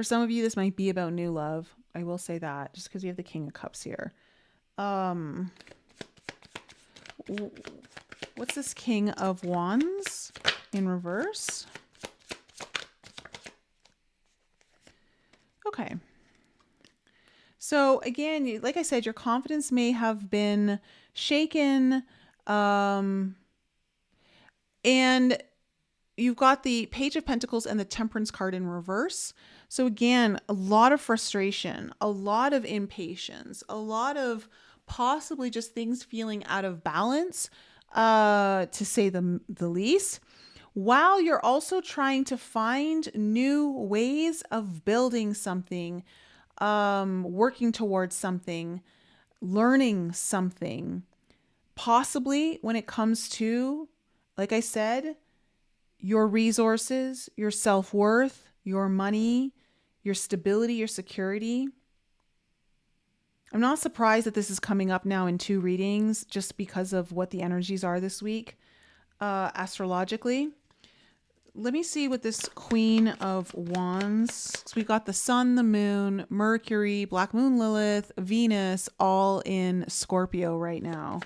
some of you, this might be about new love. I will say that, just because you have the King of Cups here. What's this King of Wands in reverse? Okay. So again, like I said, your confidence may have been shaken. And you've got the Page of Pentacles and the Temperance card in reverse. So again, a lot of frustration, a lot of impatience, a lot of possibly just things feeling out of balance, to say the least, while you're also trying to find new ways of building something, working towards something, learning something. Possibly when it comes to, like I said, your resources, your self-worth, your money, your stability, your security. I'm not surprised that this is coming up now in 2 readings, just because of what the energies are this week, astrologically. Let me see what this Queen of Wands. So we got the Sun, the Moon, Mercury, Black Moon Lilith, Venus, all in Scorpio right now.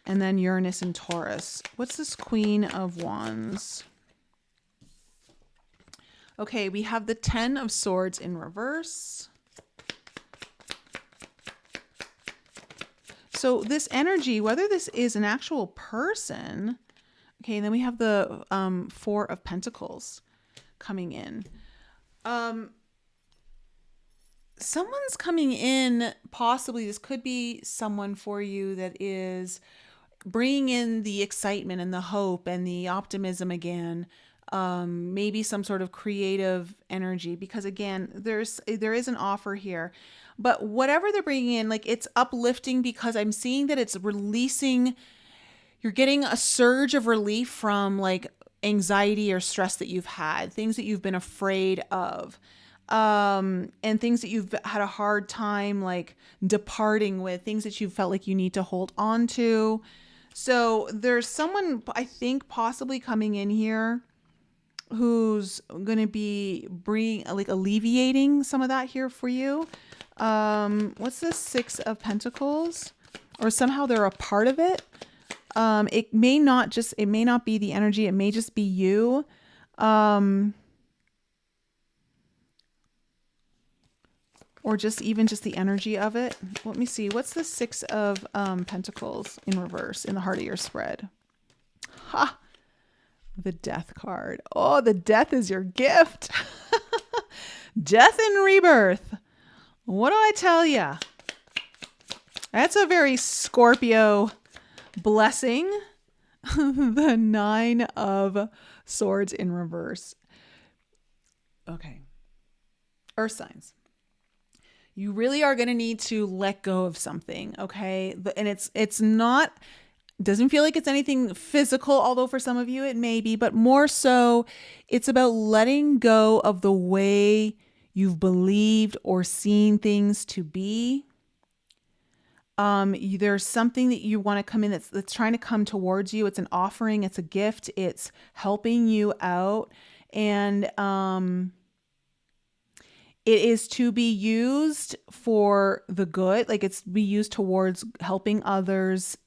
And then Uranus and Taurus. What's this Queen of Wands? Okay, we have the 10 of Swords in reverse. So this energy, whether this is an actual person, okay, and then we have the 4 of Pentacles coming in. Someone's coming in, possibly this could be someone for you that is bringing in the excitement and the hope and the optimism again. Maybe some sort of creative energy, because again, there is an offer here. But whatever they're bringing in, like, it's uplifting, because I'm seeing that it's releasing. You're getting a surge of relief from like anxiety or stress that you've had, things that you've been afraid of, and things that you've had a hard time like departing with, things that you felt like you need to hold on to. So there's someone, I think, possibly coming in here who's going to be alleviating some of that here for you. What's this 6 of Pentacles? Or somehow they're a part of it. It may not be the energy. It may just be you. Or just the energy of it. Let me see. What's the 6 of Pentacles in reverse in the heart of your spread? Ha! The Death card. Oh, the Death is your gift. Death and rebirth. What do I tell ya? That's a very Scorpio blessing. The 9 of Swords in reverse. Okay. Earth signs. You really are going to need to let go of something, okay? And it's not, doesn't feel like it's anything physical, although for some of you it may be, but more so it's about letting go of the way you've believed or seen things to be. There's something that you want to come in that's trying to come towards you. It's an offering, it's a gift, it's helping you out, and it is to be used for the good, like it's be used towards helping others,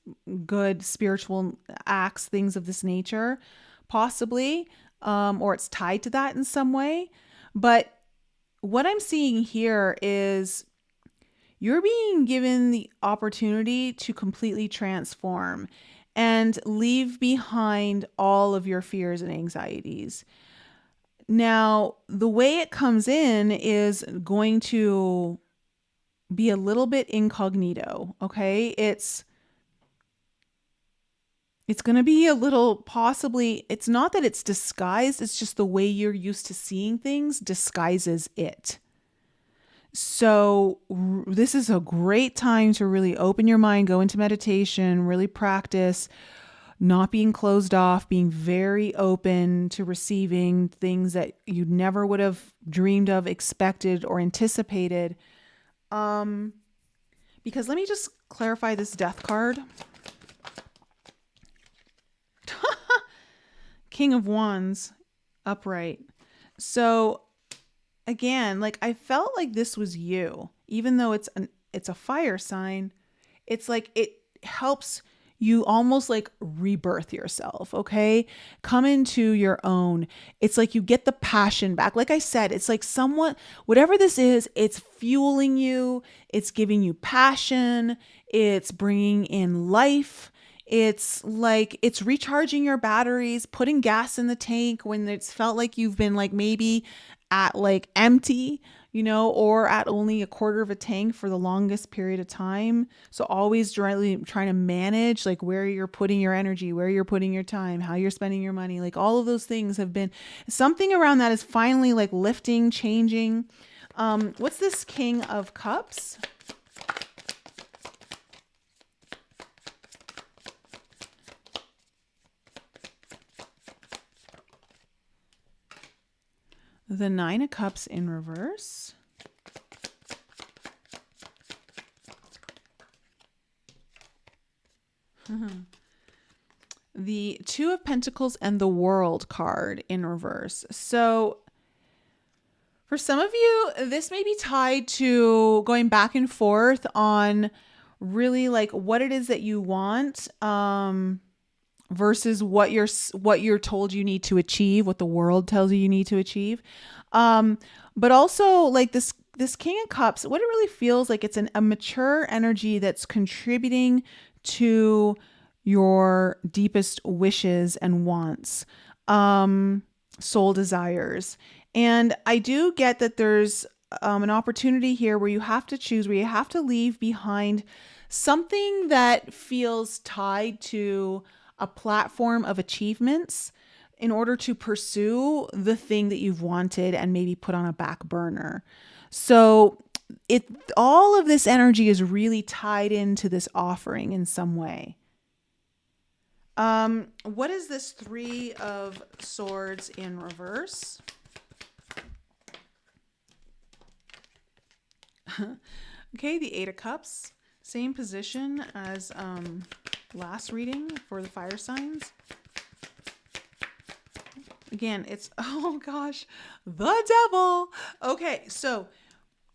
good spiritual acts, things of this nature, possibly, or it's tied to that in some way. But what I'm seeing here is you're being given the opportunity to completely transform and leave behind all of your fears and anxieties. Now, the way it comes in is going to be a little bit incognito, okay? It's going to be a little, possibly, it's not that it's disguised, it's just the way you're used to seeing things disguises it. So this is a great time to really open your mind, go into meditation, really practice not being closed off, being very open to receiving things that you never would have dreamed of, expected, or anticipated. Because let me just clarify this death card. King of Wands, upright. So again, like I felt like this was you, even though it's a fire sign. It's like it helps you almost like rebirth yourself, okay? Come into your own. It's like you get the passion back. Like I said, it's like somewhat, whatever this is, it's fueling you, it's giving you passion, it's bringing in life. It's like it's recharging your batteries, putting gas in the tank when it's felt like you've been like maybe at like empty, or at only a quarter of a tank for the longest period of time. So always trying to manage like where you're putting your energy, where you're putting your time, how you're spending your money. Like all of those things have been something around that is finally like lifting, changing. What's this King of Cups? The Nine of Cups in reverse. The Two of Pentacles and the World card in reverse. So for some of you, this may be tied to going back and forth on really like what it is that you want, versus what you're told you need to achieve, what the world tells you need to achieve. But also like this King of Cups, what it really feels like, it's a mature energy that's contributing to your deepest wishes and wants, soul desires. And I do get that there's an opportunity here where you have to choose, where you have to leave behind something that feels tied to a platform of achievements in order to pursue the thing that you've wanted and maybe put on a back burner. So all of this energy is really tied into this offering in some way. What is this Three of Swords in reverse? Okay, the Eight of Cups, same position as last reading for the fire signs. Again, it's, oh gosh, the devil. Okay, so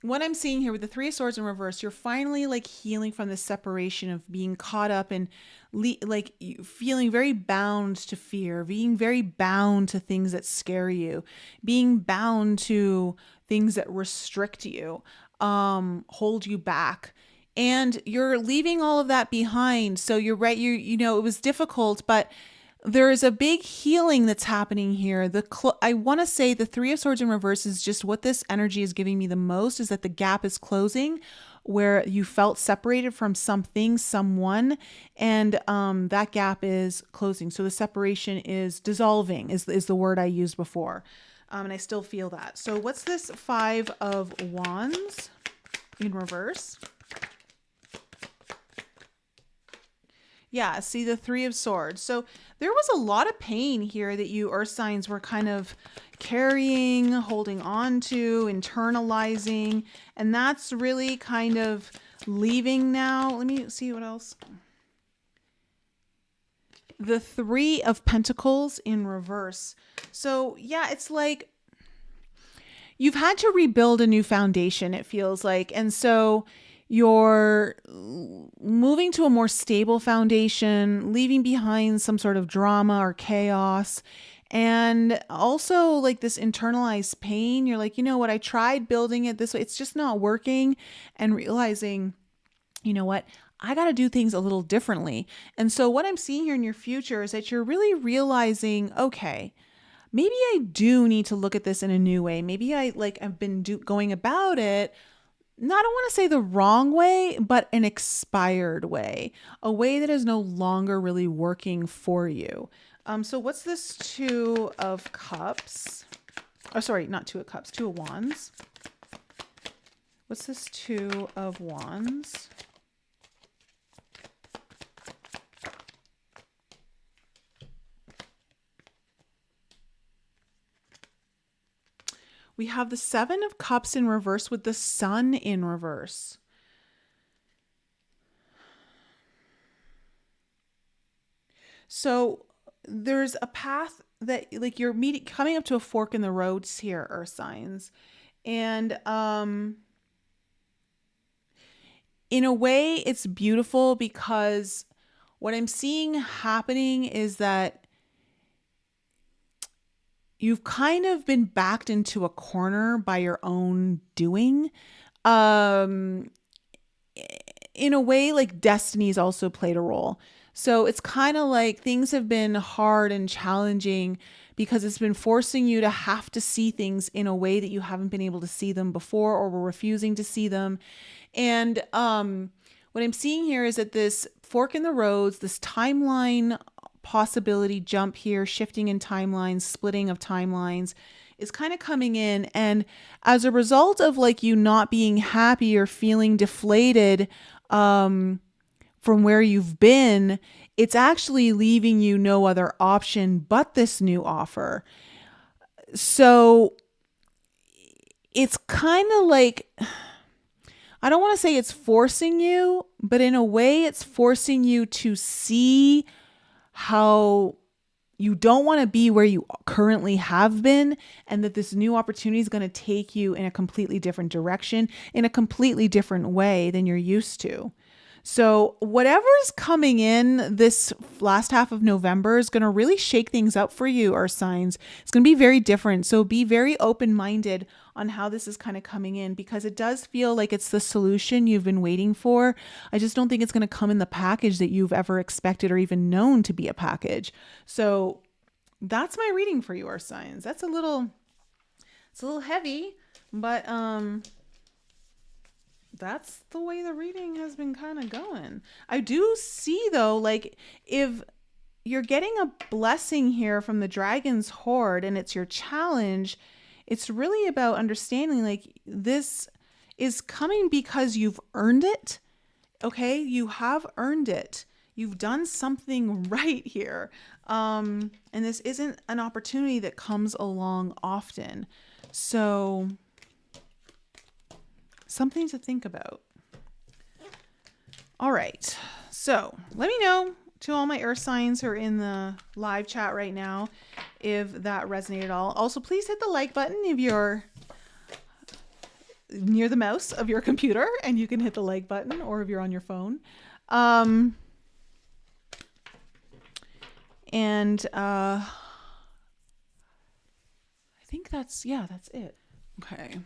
what I'm seeing here with the Three of Swords in reverse, you're finally like healing from the separation of being caught up in like feeling very bound to fear, being very bound to things that scare you, being bound to things that restrict you, hold you back. And you're leaving all of that behind. So you're right. You know, it was difficult, but there is a big healing that's happening here. I want to say the Three of Swords in reverse is just what this energy is giving me the most, is that the gap is closing where you felt separated from something, someone, and that gap is closing. So the separation is dissolving is the word I used before. And I still feel that. So what's this Five of Wands in reverse? Yeah, see the Three of Swords. So there was a lot of pain here that you earth signs were kind of carrying, holding on to, internalizing. And that's really kind of leaving now. Let me see what else. The Three of Pentacles in reverse. So yeah, it's like you've had to rebuild a new foundation, it feels like. And so you're moving to a more stable foundation, leaving behind some sort of drama or chaos. And also like this internalized pain. You're like, you know what? I tried building it this way. It's just not working. And realizing, you know what? I got to do things a little differently. And so what I'm seeing here in your future is that you're really realizing, okay, maybe I do need to look at this in a new way. Maybe I've been going about it, I don't want to say the wrong way, but an expired way, a way that is no longer really working for you. So what's this Two of Cups? Oh, sorry, not Two of Cups, Two of Wands. What's this Two of Wands? We have the Seven of Cups in reverse with the Sun in reverse. So there's a path that like you're coming up to a fork in the roads here, Earth signs. And in a way it's beautiful because what I'm seeing happening is that you've kind of been backed into a corner by your own doing. In a way, like destiny's also played a role. So it's kind of like things have been hard and challenging because it's been forcing you to have to see things in a way that you haven't been able to see them before or were refusing to see them. And what I'm seeing here is that this fork in the roads, this timeline possibility jump here, shifting in timelines, splitting of timelines is kind of coming in. And as a result of like you not being happy or feeling deflated from where you've been, it's actually leaving you no other option but this new offer. So it's kind of like, I don't want to say it's forcing you, but in a way it's forcing you to see how you don't want to be where you currently have been, and that this new opportunity is going to take you in a completely different direction, in a completely different way than you're used to. So whatever's coming in this last half of November is going to really shake things up for you, Earth signs. It's going to be very different. So be very open-minded on how this is kind of coming in, because it does feel like it's the solution you've been waiting for. I just don't think it's going to come in the package that you've ever expected or even known to be a package. So that's my reading for you, Earth signs. It's a little heavy, but that's the way the reading has been kind of going. I do see though, like if you're getting a blessing here from the Dragon's Hoard and it's your challenge, it's really about understanding like this is coming because you've earned it. Okay. You have earned it. You've done something right here. And this isn't an opportunity that comes along often. So something to think about. All right. So let me know to all my Earth signs who are in the live chat right now if that resonated at all. Also, please hit the like button if you're near the mouse of your computer and you can hit the like button, or if you're on your phone. I think that's it. Okay.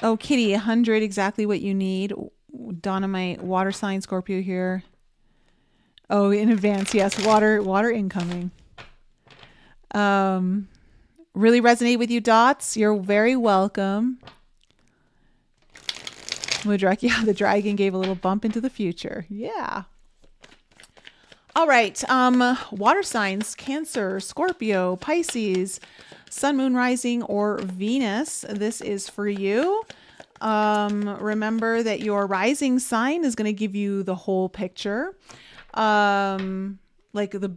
Oh, Kitty, 100, exactly what you need. Donna, my water sign Scorpio here. Oh, in advance, yes, water incoming. Really resonate with you, Dots. You're very welcome. Mudrak, yeah, the dragon gave a little bump into the future. Yeah. All right. Water signs, Cancer, Scorpio, Pisces, Sun, Moon, Rising, or Venus. This is for you. Remember that your rising sign is going to give you the whole picture. Like the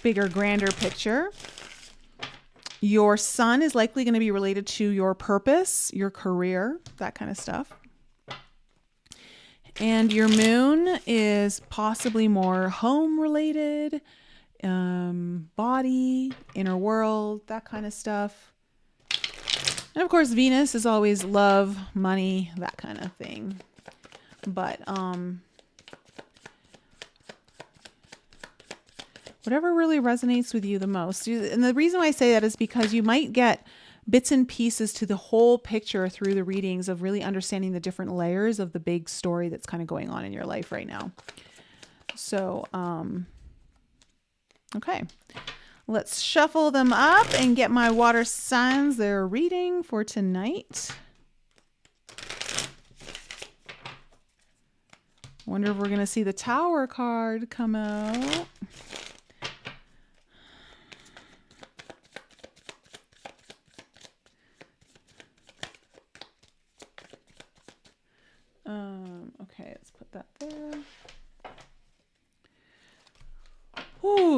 bigger, grander picture. Your sun is likely going to be related to your purpose, your career, that kind of stuff. And your moon is possibly more home related, body, inner world, that kind of stuff. And of course, Venus is always love, money, that kind of thing. But whatever really resonates with you the most. And the reason why I say that is because you might get bits and pieces to the whole picture through the readings of really understanding the different layers of the big story that's kind of going on in your life right now. So, okay, let's shuffle them up and get my water signs their reading for tonight. Wonder if we're going to see the Tower card come out.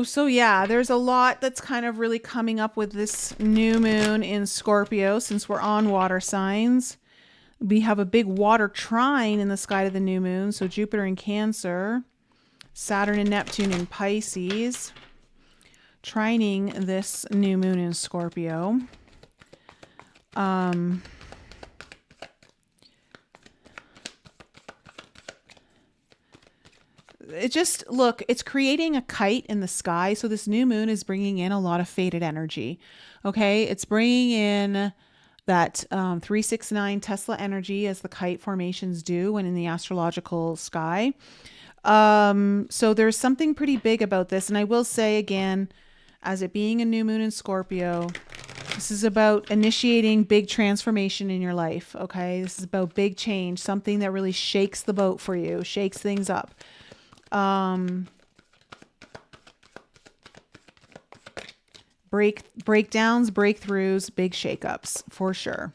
So yeah, there's a lot that's kind of really coming up with this new moon in Scorpio since we're on water signs. We have a big water trine in the sky of the new moon. So Jupiter in Cancer, Saturn and Neptune in Pisces, trining this new moon in Scorpio. It just, look, it's creating a kite in the sky. So this new moon is bringing in a lot of faded energy. Okay. It's bringing in that 369 Tesla energy as the kite formations do when in the astrological sky. So there's something pretty big about this. And I will say again, as it being a new moon in Scorpio, this is about initiating big transformation in your life. Okay. This is about big change, something that really shakes the boat for you, shakes things up. Breakdowns, breakthroughs, big shakeups for sure.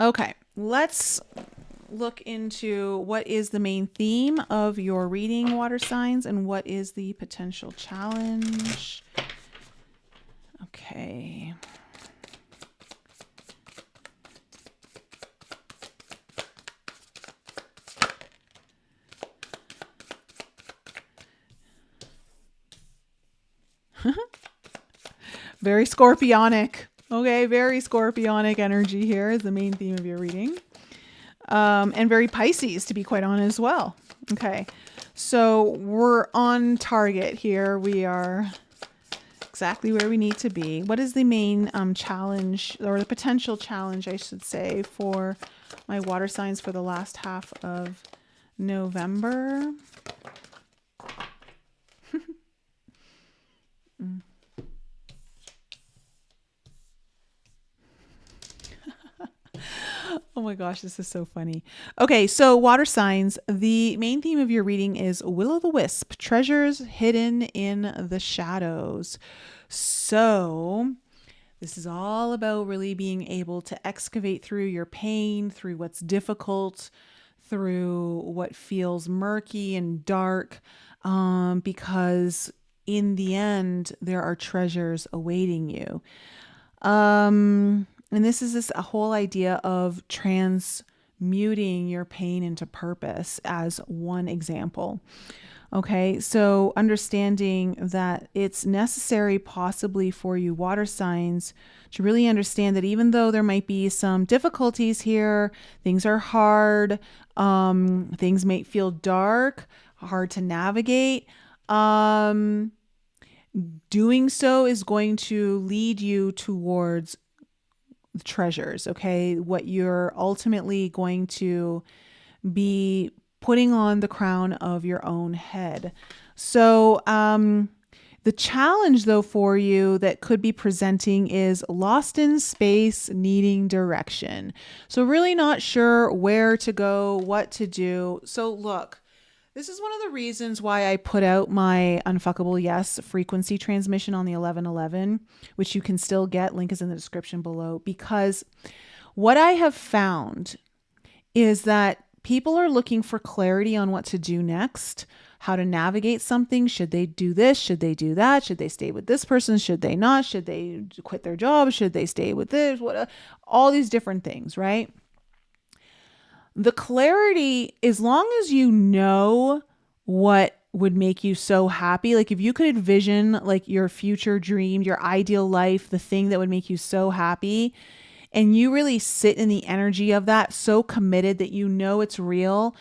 Okay, let's look into what is the main theme of your reading, water signs, and what is the potential challenge. Okay. Very scorpionic. Okay, very scorpionic energy here is the main theme of your reading. And very Pisces, to be quite honest, as well. Okay, so we're on target here. We are exactly where we need to be. What is the main challenge, or the potential challenge, I should say, for my water signs for the last half of November? Oh my gosh, this is so funny. Okay, so water signs, the main theme of your reading is Will-o'-the-Wisp, treasures hidden in the shadows. So this is all about really being able to excavate through your pain, through what's difficult, through what feels murky and dark, because in the end, there are treasures awaiting you. And this is a whole idea of transmuting your pain into purpose as one example. Okay, so understanding that it's necessary possibly for you water signs to really understand that even though there might be some difficulties here, things are hard, things may feel dark, hard to navigate, doing so is going to lead you towards treasures, okay? What you're ultimately going to be putting on the crown of your own head. So the challenge, though, for you that could be presenting is lost in space, needing direction. So really not sure where to go, what to do. So look, this is one of the reasons why I put out my Unfuckable Yes frequency transmission on the 1111, which you can still get. Link is in the description below. Because what I have found is that people are looking for clarity on what to do next, how to navigate something. Should they do this? Should they do that? Should they stay with this person? Should they not? Should they quit their job? Should they stay with this? What? All these different things, right? The clarity, as long as you know what would make you so happy, like if you could envision like your future dream, your ideal life, the thing that would make you so happy, and you really sit in the energy of that, so committed that you know it's real,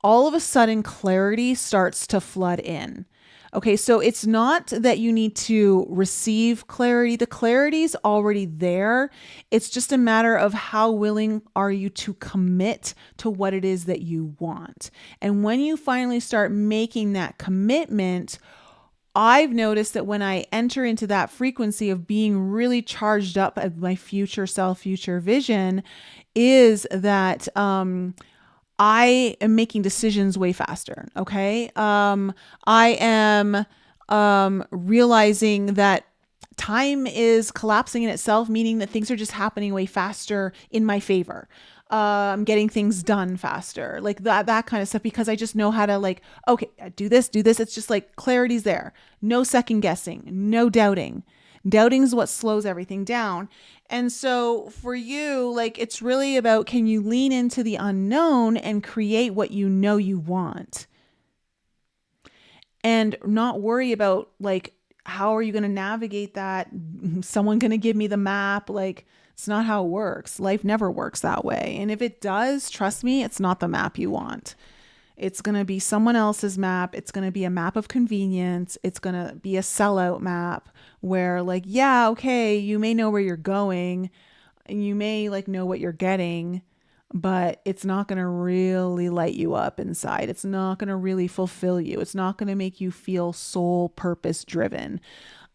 all of a sudden clarity starts to flood in. Okay, so it's not that you need to receive clarity. The clarity is already there. It's just a matter of how willing are you to commit to what it is that you want. And when you finally start making that commitment, I've noticed that when I enter into that frequency of being really charged up at my future self, future vision, is that I am making decisions way faster. Okay. I am realizing that time is collapsing in itself, meaning that things are just happening way faster in my favor. I'm getting things done faster, like that kind of stuff, because I just know how to, like, okay, do this, do this. It's just like clarity's there. No second guessing, no doubting. Doubting is what slows everything down. And so for you, like, it's really about, can you lean into the unknown and create what you know you want? And not worry about, like, how are you going to navigate that? Someone going to give me the map? Like, it's not how it works. Life never works that way. And if it does, trust me, it's not the map you want. It's going to be someone else's map. It's going to be a map of convenience. It's going to be a sellout map where, like, yeah, okay, you may know where you're going and you may, like, know what you're getting, but it's not going to really light you up inside. It's not going to really fulfill you. It's not going to make you feel soul purpose driven.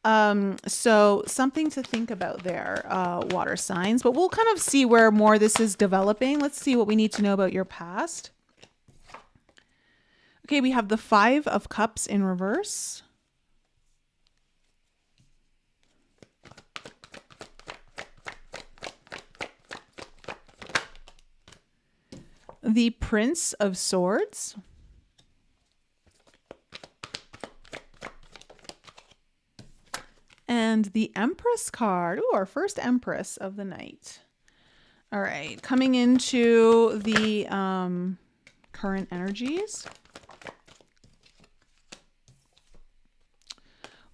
So something to think about there, water signs, but we'll kind of see where more this is developing. Let's see what we need to know about your past. Okay, we have the 5 of Cups in reverse. The Prince of Swords. And the Empress card. Ooh, our first Empress of the night. All right, coming into the current energies.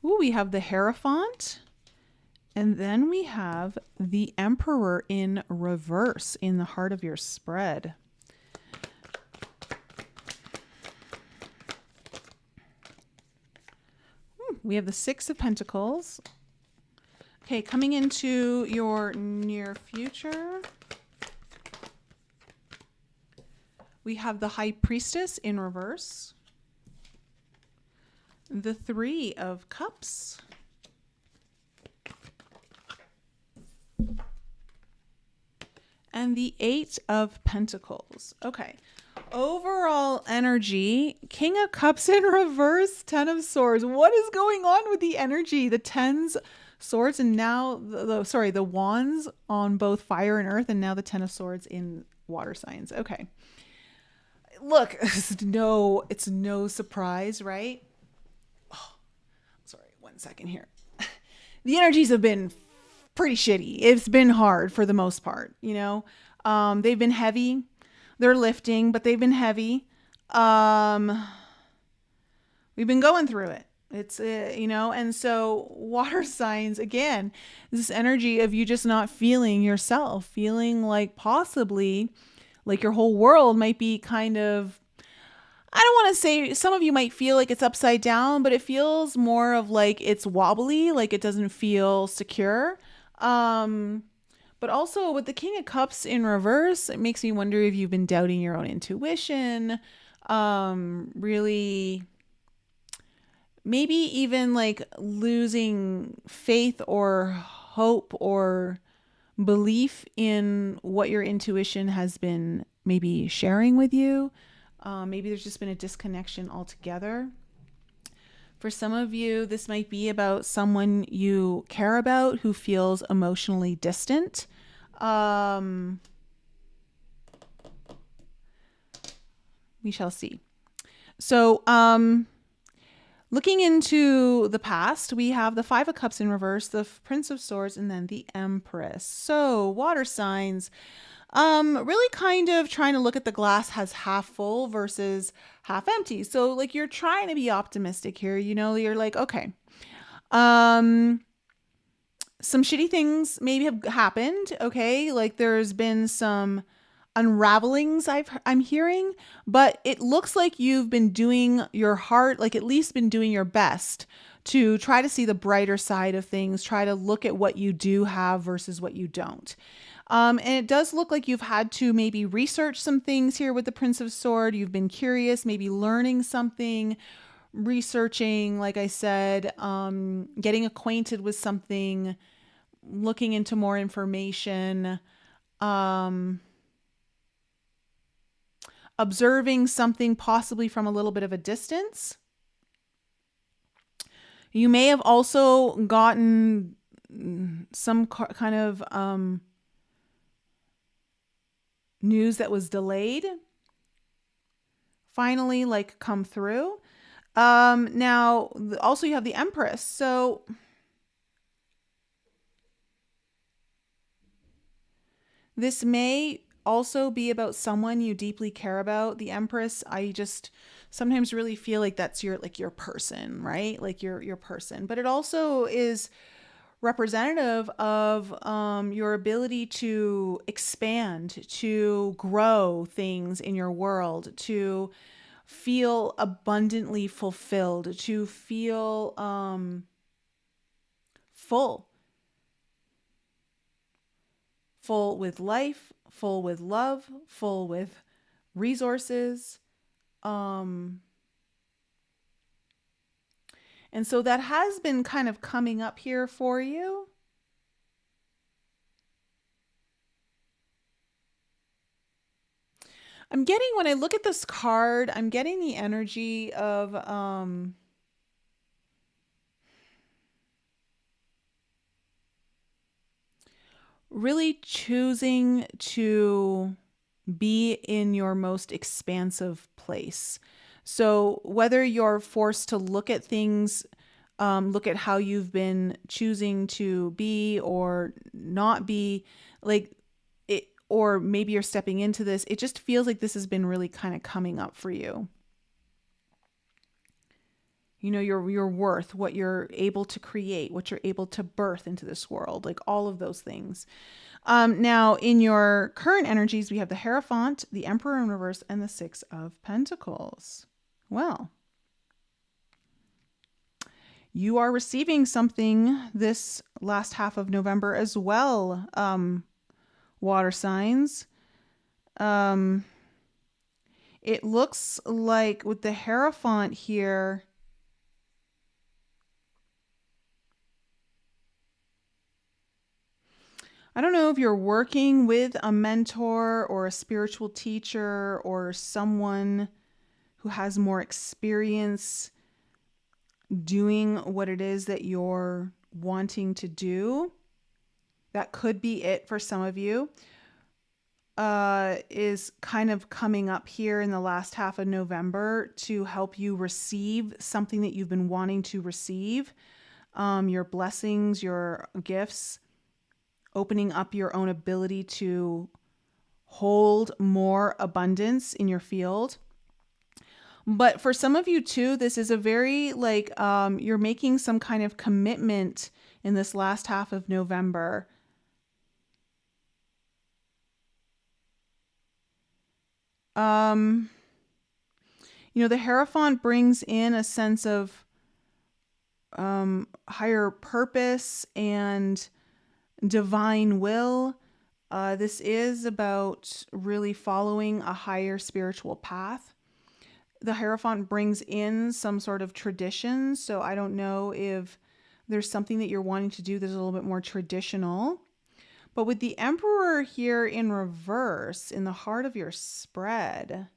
Ooh, we have the Hierophant. And then we have the Emperor in reverse in the heart of your spread. We have the 6 of Pentacles. Okay, coming into your near future, we have the High Priestess in reverse. The 3 of Cups. And the 8 of Pentacles. Okay. Overall energy, King of Cups in reverse, 10 of Swords. What is going on with the energy? The 10s, Swords, and now the Wands on both fire and earth, and now the 10 of Swords in water signs. Okay. Look, it's no surprise, right? Oh, sorry, 1 second here. The energies have been pretty shitty. It's been hard for the most part, you know. They've been heavy. They're lifting, but they've been heavy. We've been going through it. It's, you know, and so water signs, again, this energy of you just not feeling yourself, feeling like possibly like your whole world might be kind of, I don't want to say, some of you might feel like it's upside down, but it feels more of like it's wobbly, like it doesn't feel secure. But also with the King of Cups in reverse, it makes me wonder if you've been doubting your own intuition, really maybe even like losing faith or hope or belief in what your intuition has been maybe sharing with you. Maybe there's just been a disconnection altogether. For some of you, this might be about someone you care about who feels emotionally distant. We shall see. So, looking into the past, we have the 5 of Cups in reverse, the Prince of Swords, and then the Empress. So, water signs, really kind of trying to look at the glass as half full versus half empty. So, like, you're trying to be optimistic here. You know, you're like, okay, some shitty things maybe have happened. Okay, like there's been some unravelings I'm hearing, but it looks like you've been doing your heart, like at least been doing your best to try to see the brighter side of things, try to look at what you do have versus what you don't. And it does look like you've had to maybe research some things here with the Prince of Swords. You've been curious, maybe learning something, researching, like I said, getting acquainted with something, looking into more information, observing something possibly from a little bit of a distance. You may have also gotten some kind of news that was delayed finally like come through. Now also you have the Empress. So this may also be about someone you deeply care about. The Empress, I just sometimes really feel like that's your like your person, right? Like your person. But it also is representative of your ability to expand, to grow things in your world, to feel abundantly fulfilled, to feel full, full with life, full with love, full with resources. Um, and so that has been kind of coming up here for you. I'm getting, when I look at this card, I'm getting the energy of really choosing to be in your most expansive place. So whether you're forced to look at things, look at how you've been choosing to be or not be, like it, or maybe you're stepping into this, it just feels like this has been really kind of coming up for you. You know, your worth, what you're able to create, what you're able to birth into this world, like all of those things. Now, in your current energies, we have the Hierophant, the Emperor in reverse, and the Six of Pentacles. Well, you are receiving something this last half of November as well, water signs. It looks like with the Hierophant here, I don't know if you're working with a mentor or a spiritual teacher or someone who has more experience doing what it is that you're wanting to do. That could be it for some of you. Is kind of coming up here in the last half of November to help you receive something that you've been wanting to receive. Your blessings, your gifts, opening up your own ability to hold more abundance in your field. But for some of you too, this is a very like you're making some kind of commitment in this last half of November. You know, the Hierophant brings in a sense of higher purpose and divine will. This is about really following a higher spiritual path. The Hierophant brings in some sort of tradition. So I don't know if there's something that you're wanting to do that's a little bit more traditional. But with the Emperor here in reverse, in the heart of your spread,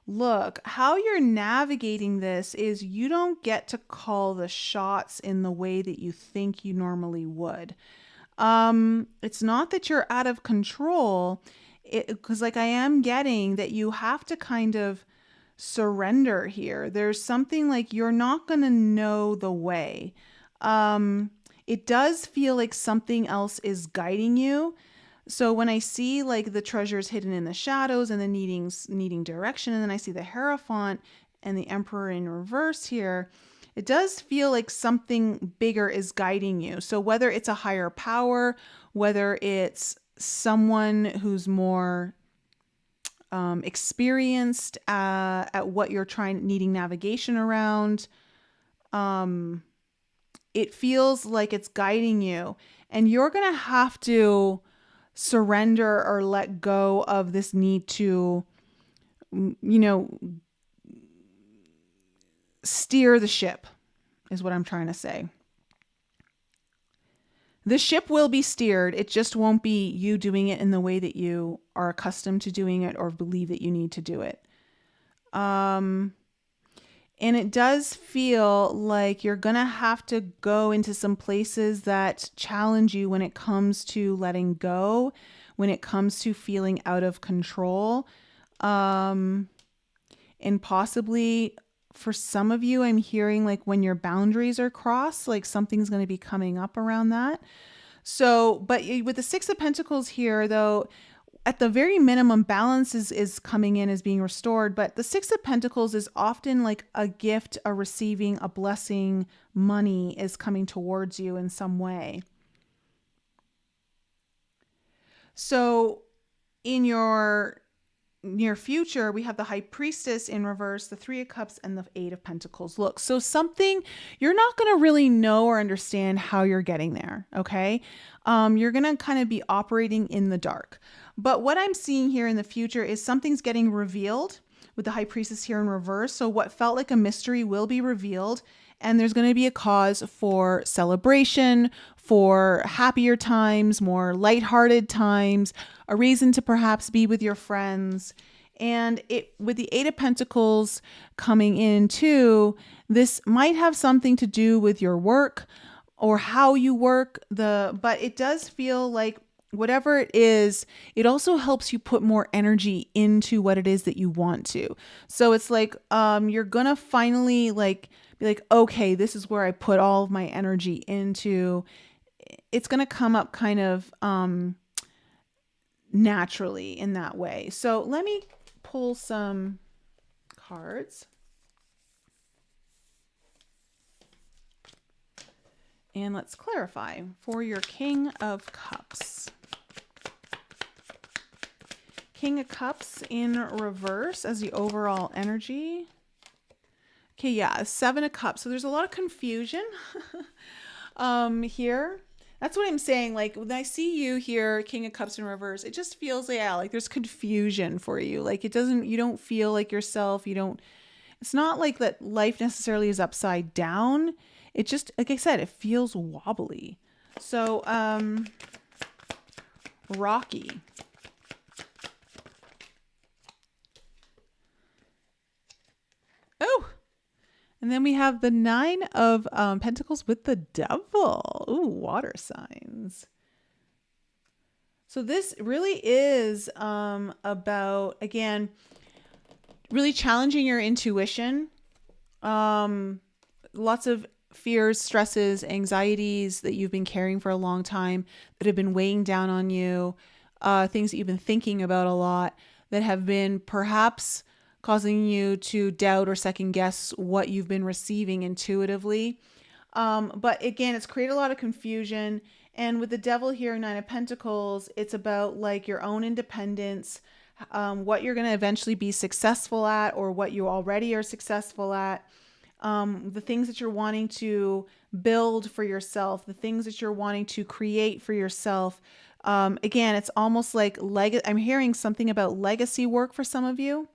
look, how you're navigating this is you don't get to call the shots in the way that you think you normally would. It's not that you're out of control, because like I am getting that you have to kind of surrender here. There's something like you're not going to know the way. It does feel like something else is guiding you. So when I see like the treasures hidden in the shadows and the needing direction, and then I see the Hierophant and the Emperor in reverse here, it does feel like something bigger is guiding you. So whether it's a higher power, whether it's someone who's more experienced at what you're needing navigation around, it feels like it's guiding you, and you're going to have to surrender or let go of this need to, steer the ship, is what I'm trying to say. The ship will be steered. It just won't be you doing it in the way that you are accustomed to doing it or believe that you need to do it. And it does feel like you're going to have to go into some places that challenge you when it comes to letting go, when it comes to feeling out of control. And possibly for some of you, I'm hearing like when your boundaries are crossed, like something's going to be coming up around that. So, but with the Six of Pentacles here, though, at the very minimum, balance is coming in, as being restored. But the Six of Pentacles is often like a gift, a receiving, a blessing. Money is coming towards you in some way. So in your near future, we have the High Priestess in reverse, the Three of Cups, and the Eight of Pentacles. Look, so something you're not going to really know or understand how you're getting there. Okay. You're going to kind of be operating in the dark. But what I'm seeing here in the future is something's getting revealed with the High Priestess here in reverse. So what felt like a mystery will be revealed, and there's going to be a cause for celebration, for happier times, more lighthearted times, a reason to perhaps be with your friends. And with the Eight of Pentacles coming in too, this might have something to do with your work or how you work. But it does feel like whatever it is, it also helps you put more energy into what it is that you want to. So it's like you're gonna finally like be like, okay, this is where I put all of my energy into. It's gonna come up kind of naturally in that way. So let me pull some cards. And let's clarify for your King of Cups. King of Cups in reverse as the overall energy. Okay, yeah, Seven of Cups. So there's a lot of confusion here. That's what I'm saying. Like when I see you here, King of Cups in reverse, it just feels like there's confusion for you. Like you don't feel like yourself. It's not like that life necessarily is upside down. It just, like I said, it feels wobbly. So, rocky. Oh, and then we have the Nine of Pentacles with the Devil. Ooh, water signs. So this really is about, again, really challenging your intuition. Lots of fears, stresses, anxieties that you've been carrying for a long time that have been weighing down on you, things that you've been thinking about a lot that have been perhaps causing you to doubt or second guess what you've been receiving intuitively. But again, it's created a lot of confusion. And with the Devil here, Nine of Pentacles, it's about like your own independence, what you're going to eventually be successful at or what you already are successful at. The things that you're wanting to build for yourself, the things that you're wanting to create for yourself. Again, it's almost like I'm hearing something about legacy work for some of you.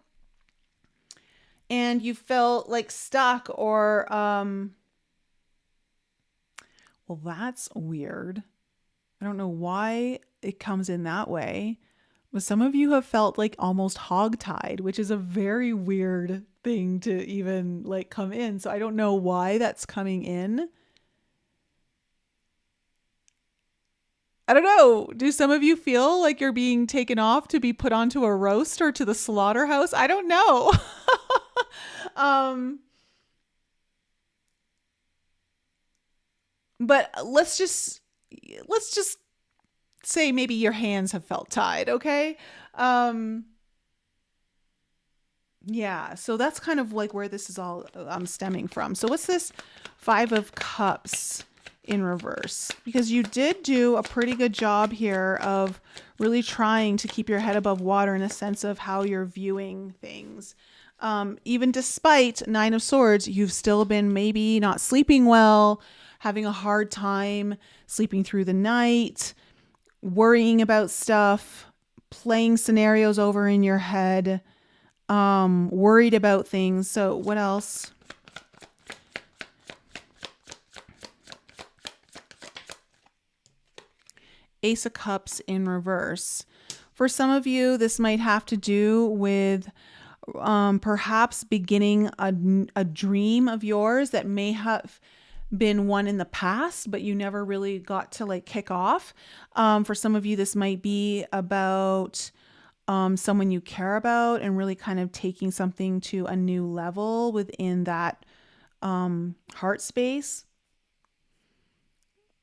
And you felt like stuck or, well, that's weird. I don't know why it comes in that way. But some of you have felt like almost hogtied, which is a very weird thing to even like come in. So I don't know why that's coming in. I don't know. Do some of you feel like you're being taken off to be put onto a roast or to the slaughterhouse? I don't know. But let's just say maybe your hands have felt tied. Okay. Yeah. So that's kind of like where this is all stemming from. So what's this Five of Cups in reverse? Because you did do a pretty good job here of really trying to keep your head above water in the sense of how you're viewing things. Even despite Nine of Swords, you've still been maybe not sleeping well, having a hard time sleeping through the night, worrying about stuff, playing scenarios over in your head, worried about things. So what else? Ace of Cups in reverse. For some of you, this might have to do with perhaps beginning a dream of yours that may have been one in the past, but you never really got to like kick off. For some of you, this might be about someone you care about and really kind of taking something to a new level within that heart space.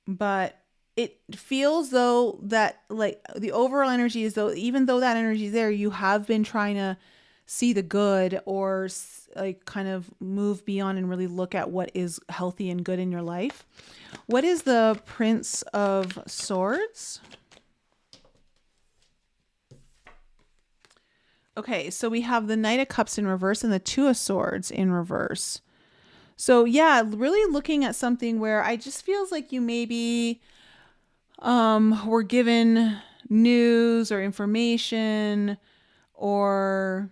But it feels though that like the overall energy is though, even though that energy is there, you have been trying to see the good or like kind of move beyond and really look at what is healthy and good in your life. What is the Prince of Swords? Okay, so we have the Knight of Cups in reverse and the Two of Swords in reverse. So yeah, really looking at something where I just feels like you maybe were given news or information or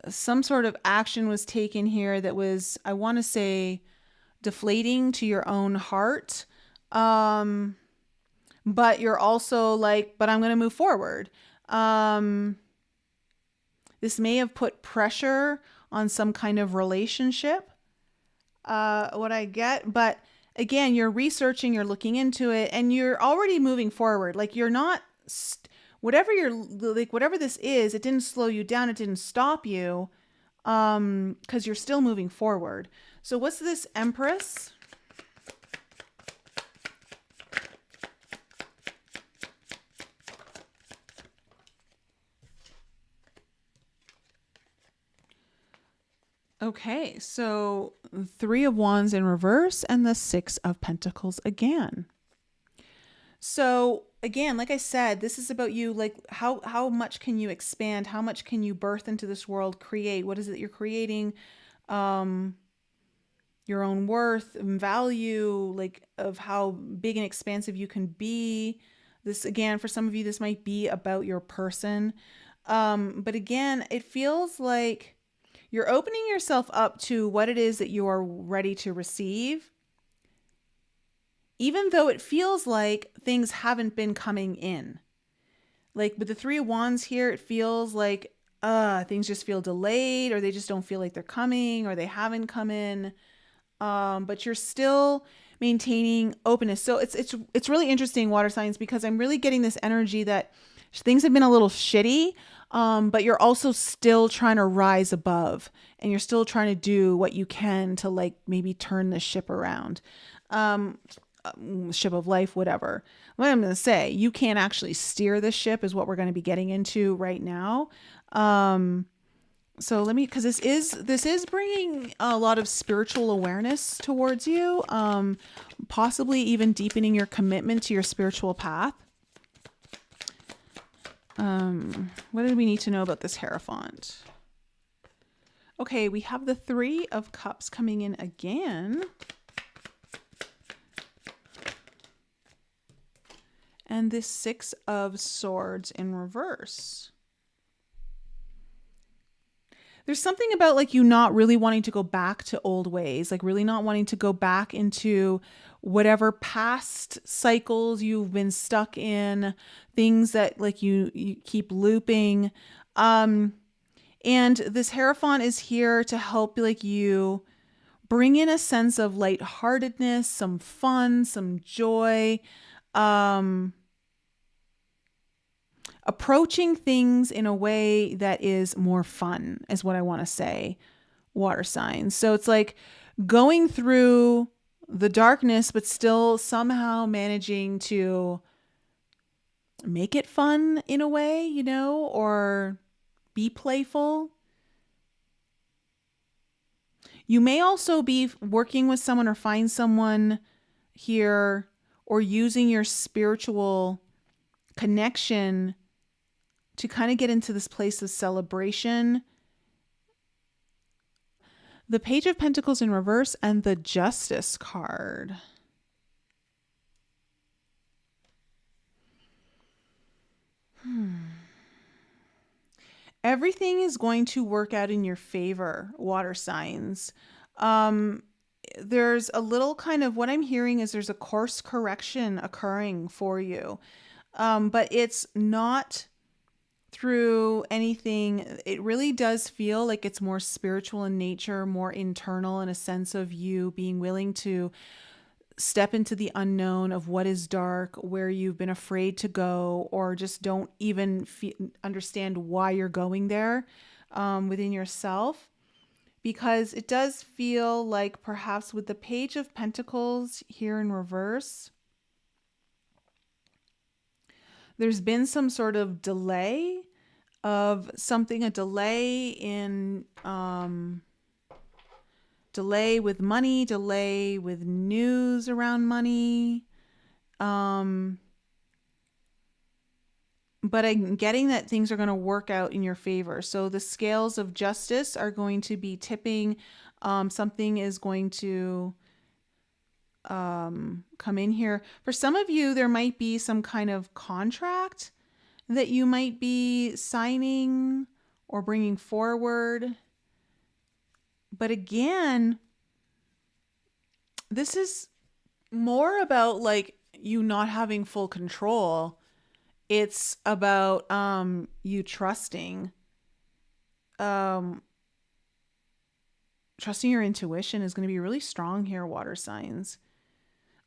some sort of action was taken here that was, I want to say, deflating to your own heart. But you're also like, but I'm going to move forward. This may have put pressure on some kind of relationship, what I get. But again, you're researching, you're looking into it, and you're already moving forward. Like you're not, whatever you're like, whatever this is, it didn't slow you down. It didn't stop you, because you're still moving forward. So what's this Empress? Okay, so Three of Wands in reverse and the Six of Pentacles again. So again, like I said, this is about you, like how much can you expand? How much can you birth into this world, create? What is it you're creating? Your own worth and value, like of how big and expansive you can be. This again, for some of you, this might be about your person. But again, it feels like you're opening yourself up to what it is that you are ready to receive, even though it feels like things haven't been coming in. Like with the Three of Wands here, it feels like things just feel delayed, or they just don't feel like they're coming, or they haven't come in. But you're still maintaining openness. So it's really interesting, water signs, because I'm really getting this energy that things have been a little shitty, but you're also still trying to rise above, and you're still trying to do what you can to like maybe turn the ship around. Ship of life, whatever. What I'm going to say, you can't actually steer the ship is what we're going to be getting into right now. So let me, because this is bringing a lot of spiritual awareness towards you, possibly even deepening your commitment to your spiritual path. What do we need to know about this Hierophant? Okay, we have the Three of Cups coming in again. And this Six of Swords in reverse. There's something about like you not really wanting to go back to old ways, like really not wanting to go back into whatever past cycles you've been stuck in, things that like you keep looping. And this Hierophant is here to help like you bring in a sense of lightheartedness, some fun, some joy, approaching things in a way that is more fun is what I want to say, water signs. So it's like going through the darkness, but still somehow managing to make it fun in a way, you know, or be playful. You may also be working with someone or find someone here, or using your spiritual connection to kind of get into this place of celebration. The Page of Pentacles in reverse and the Justice card. Everything is going to work out in your favor, water signs. There's a little kind of, what I'm hearing is there's a course correction occurring for you. But it's not through anything. It really does feel like it's more spiritual in nature, more internal, in a sense of you being willing to step into the unknown of what is dark, where you've been afraid to go, or just don't even understand why you're going there within yourself. Because it does feel like perhaps with the Page of Pentacles here in reverse, there's been some sort of delay of something, a delay in delay with money, delay with news around money. But I'm getting that things are going to work out in your favor. So the scales of justice are going to be tipping. Something is going to come in here. For some of you, there might be some kind of contract that you might be signing or bringing forward. But again, this is more about like you not having full control. It's about you trusting. Trusting your intuition is going to be really strong here, water signs.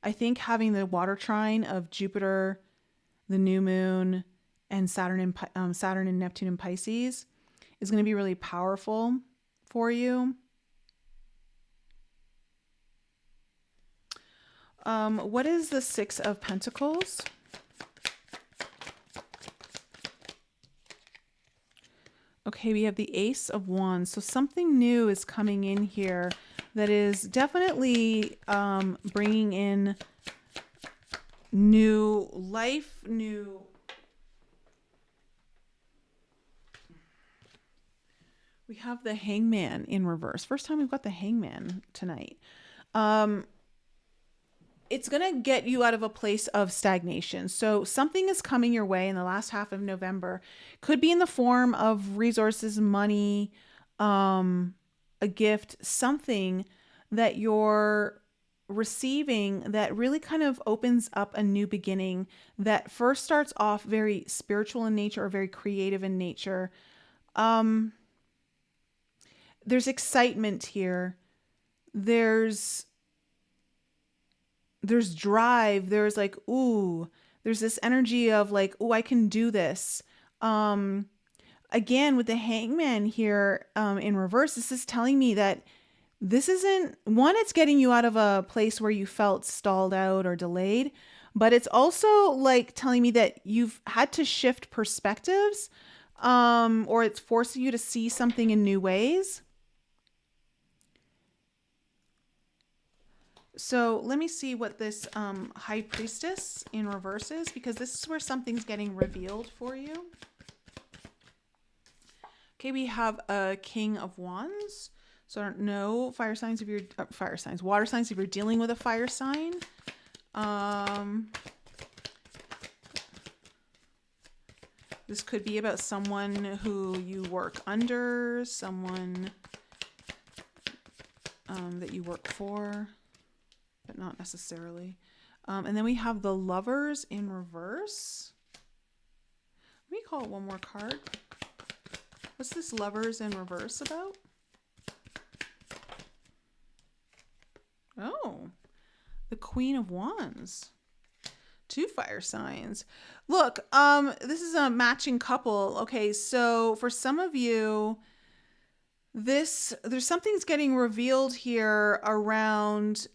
I think having the water trine of Jupiter, the new moon, and Saturn and Neptune in Pisces is going to be really powerful for you. What is the Six of Pentacles? Okay, we have the Ace of Wands. So something new is coming in here that is definitely bringing in new life, new... We have the Hangman in reverse. First time we've got the Hangman tonight. It's going to get you out of a place of stagnation. So something is coming your way in the last half of November. Could be in the form of resources, money, a gift, something that you're receiving that really kind of opens up a new beginning that first starts off very spiritual in nature or very creative in nature. There's excitement here. There's drive. There's like, ooh, there's this energy of like, ooh, I can do this. Again, with the Hangman here in reverse, this is telling me that this isn't, one, it's getting you out of a place where you felt stalled out or delayed, but it's also like telling me that you've had to shift perspectives, or it's forcing you to see something in new ways. So let me see what this High Priestess in reverse is, because this is where something's getting revealed for you. Okay, we have a King of Wands. So I don't know fire signs if you're water signs if you're dealing with a fire sign. This could be about someone who you work under, someone that you work for, but not necessarily. And then we have the Lovers in reverse. Let me call it one more card. What's this Lovers in reverse about? Oh, the Queen of Wands. 2 fire signs. Look, this is a matching couple. Okay, so for some of you, there's something's getting revealed here around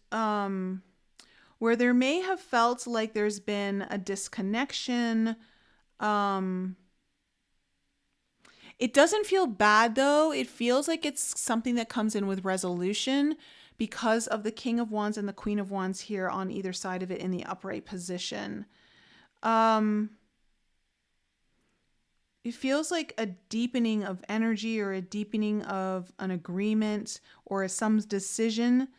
where there may have felt like there's been a disconnection. It doesn't feel bad though. It feels like it's something that comes in with resolution because of the King of Wands and the Queen of Wands here on either side of it in the upright position. It feels like a deepening of energy or a deepening of an agreement or some decision.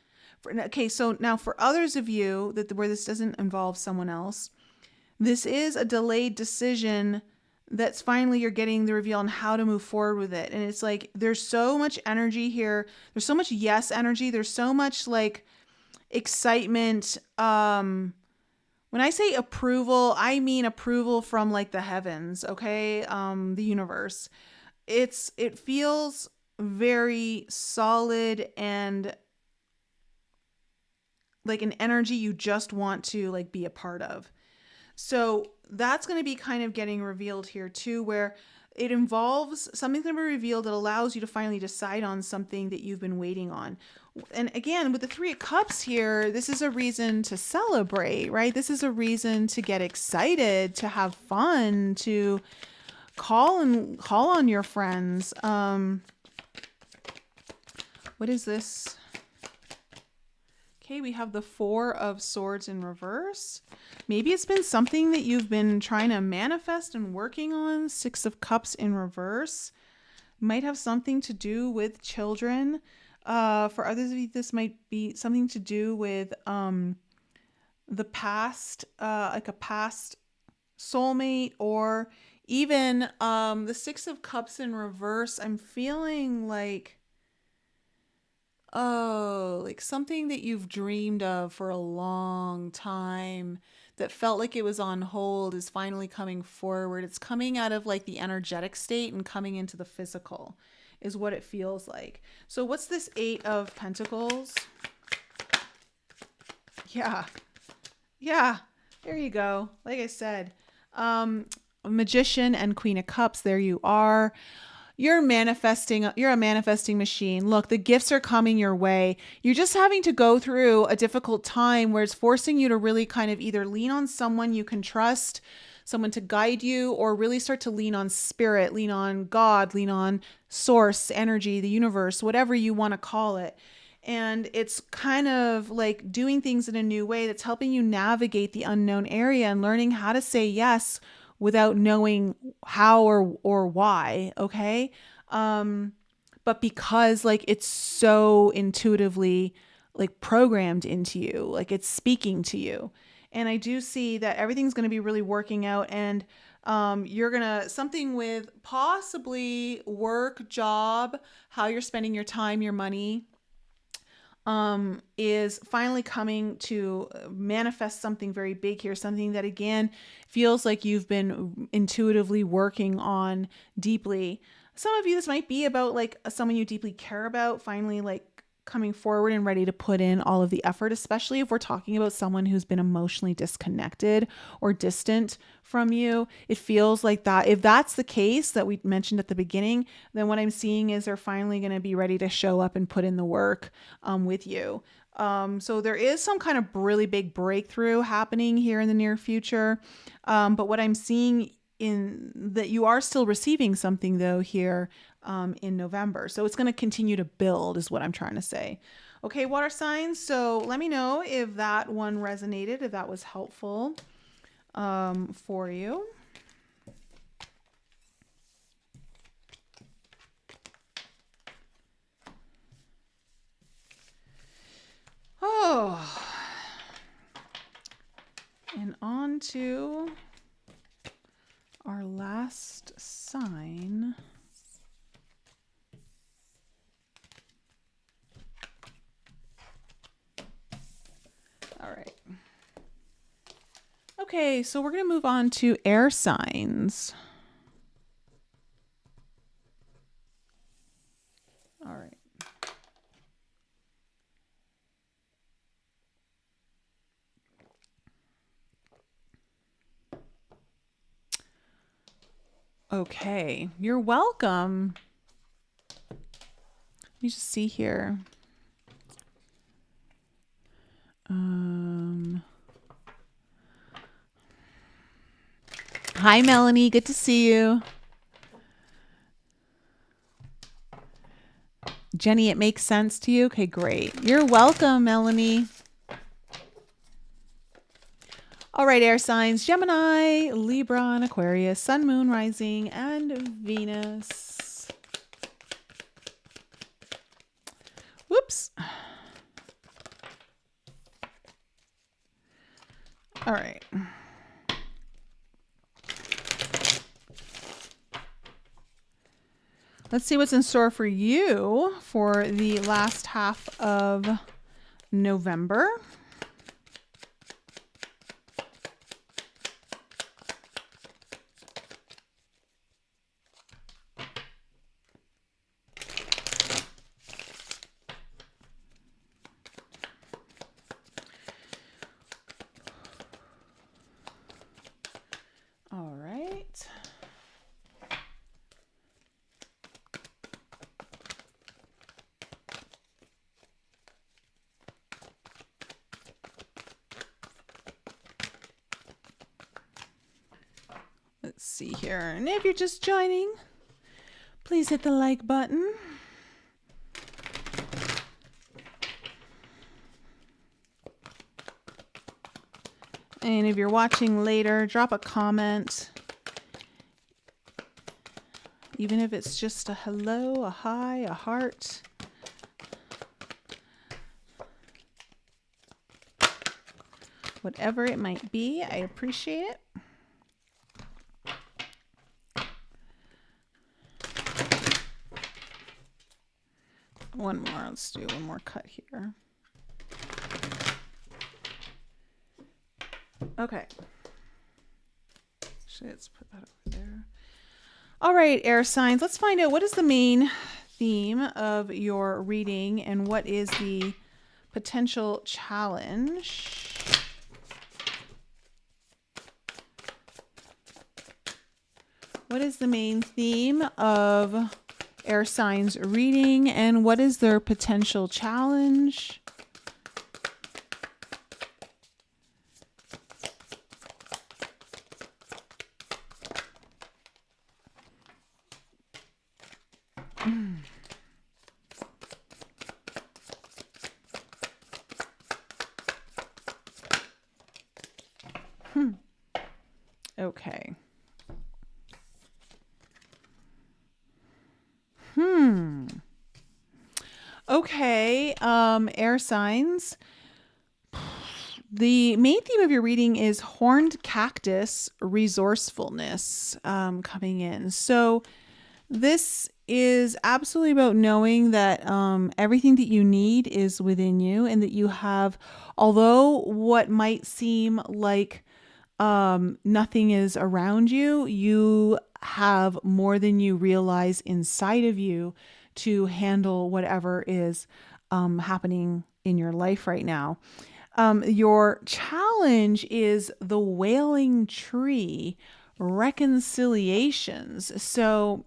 Okay, so now for others of you where this doesn't involve someone else, this is a delayed decision that's finally you're getting the reveal on how to move forward with it. And it's like there's so much energy here. There's so much yes energy. There's so much like excitement. When When I say approval, I mean approval from like the heavens, okay? The universe. It feels very solid and like an energy you just want to like be a part of. So that's going to be kind of getting revealed here too, where it involves something's going to be revealed that allows you to finally decide on something that you've been waiting on. And again, with the Three of Cups here, this is a reason to celebrate, right? This is a reason to get excited, to have fun, to call on your friends. What is this? Okay, we have the Four of Swords in reverse. Maybe it's been something that you've been trying to manifest and working on. Six of Cups in reverse. Might have something to do with children. For others of you, this might be something to do with the past, like a past soulmate, or even the Six of Cups in reverse. I'm feeling like, oh, like something that you've dreamed of for a long time that felt like it was on hold is finally coming forward. It's coming out of like the energetic state and coming into the physical is what it feels like. So what's this Eight of Pentacles? Yeah. Yeah. There you go. Like I said, Magician and Queen of Cups. There you are. You're manifesting. You're a manifesting machine. Look, the gifts are coming your way. You're just having to go through a difficult time where it's forcing you to really kind of either lean on someone you can trust, someone to guide you, or really start to lean on spirit, lean on God, lean on source, energy, the universe, whatever you want to call it. And it's kind of like doing things in a new way that's helping you navigate the unknown area and learning how to say yes without knowing how or why, okay? But because like it's so intuitively like programmed into you, like it's speaking to you. And I do see that everything's going to be really working out, and you're going to, something with possibly work, job, how you're spending your time, your money, is finally coming to manifest something very big here. Something that again feels like you've been intuitively working on deeply. Some of you, this might be about like someone you deeply care about finally like coming forward and ready to put in all of the effort, especially if we're talking about someone who's been emotionally disconnected or distant from you. It feels like that. If that's the case that we mentioned at the beginning, then what I'm seeing is they're finally going to be ready to show up and put in the work with you. So there is some kind of really big breakthrough happening here in the near future. But what I'm seeing in that you are still receiving something though here in November. So it's going to continue to build is what I'm trying to say. Okay, water signs. So let me know if that one resonated, if that was helpful for you. Oh, and on to our last sign. All right. Okay, so we're going to move on to air signs. All right. Okay, you're welcome. Let me just see here. Hi, Melanie. Good to see you. Jenny, it makes sense to you? Okay, great. You're welcome, Melanie. All right, air signs, Gemini, Libra, and Aquarius, Sun, Moon, Rising, and Venus. Whoops. All right. Let's see what's in store for you for the last half of November. Let's see here. And if you're just joining, please hit the like button. And if you're watching later, drop a comment. Even if it's just a hello, a hi, a heart. Whatever it might be, I appreciate it. One more. Let's do one more cut here. Okay. Actually, let's put that over there. All right, air signs. Let's find out what is the main theme of your reading and what is the potential challenge. What is the main theme of air signs reading and what is their potential challenge? Okay. Okay, air signs. The main theme of your reading is horned cactus resourcefulness coming in. So this is absolutely about knowing that everything that you need is within you and that you have, although what might seem like nothing is around you, you have more than you realize inside of you to handle whatever is happening in your life right now. Your challenge is the wailing tree reconciliations. So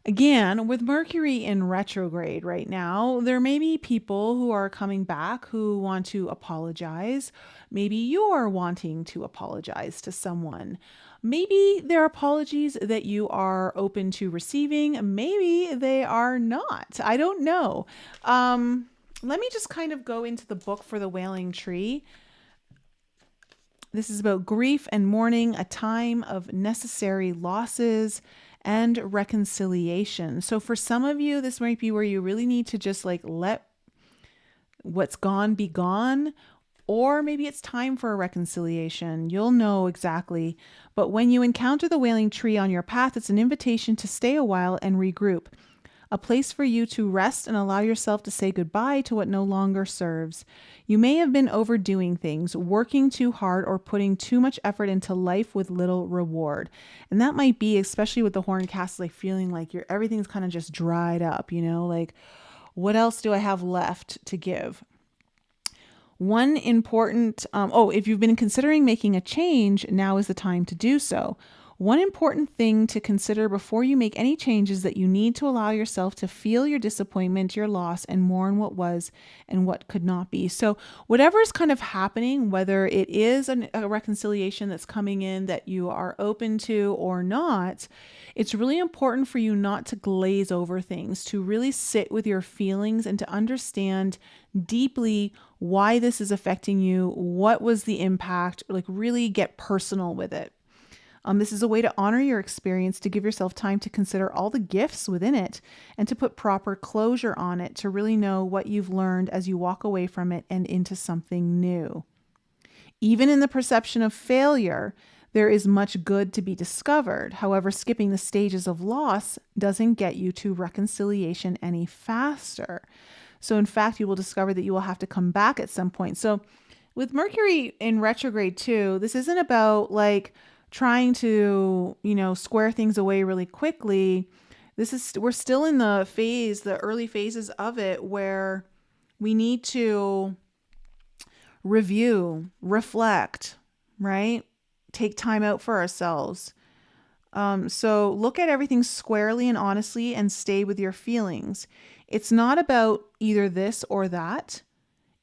again, with Mercury in retrograde right now, there may be people who are coming back who want to apologize. Maybe you're wanting to apologize to someone. Maybe there are apologies that you are open to receiving. Maybe they are not. I don't know. Let me just kind of go into the book for the Wailing Tree. This is about grief and mourning, a time of necessary losses and reconciliation. So for some of you, this might be where you really need to just like let what's gone be gone, or maybe it's time for a reconciliation. You'll know exactly. But when you encounter the Wailing Tree on your path, it's an invitation to stay a while and regroup. A place for you to rest and allow yourself to say goodbye to what no longer serves. You may have been overdoing things, working too hard, or putting too much effort into life with little reward. And that might be, especially with the horned cast, like feeling like everything's kind of just dried up, like what else do I have left to give? One important, if you've been considering making a change, now is the time to do so. One important thing to consider before you make any changes is that you need to allow yourself to feel your disappointment, your loss, and mourn what was and what could not be. So whatever is kind of happening, whether it is a reconciliation that's coming in that you are open to or not, it's really important for you not to glaze over things, to really sit with your feelings and to understand deeply why this is affecting you, what was the impact, like really get personal with it. This is a way to honor your experience, to give yourself time to consider all the gifts within it and to put proper closure on it, to really know what you've learned as you walk away from it and into something new. Even in the perception of failure, there is much good to be discovered. However, skipping the stages of loss doesn't get you to reconciliation any faster. So in fact, you will discover that you will have to come back at some point. So with Mercury in retrograde too, this isn't about like trying to, square things away really quickly. We're still in the early phases of it where we need to review, reflect, right? Take time out for ourselves. So look at everything squarely and honestly and stay with your feelings. It's not about either this or that.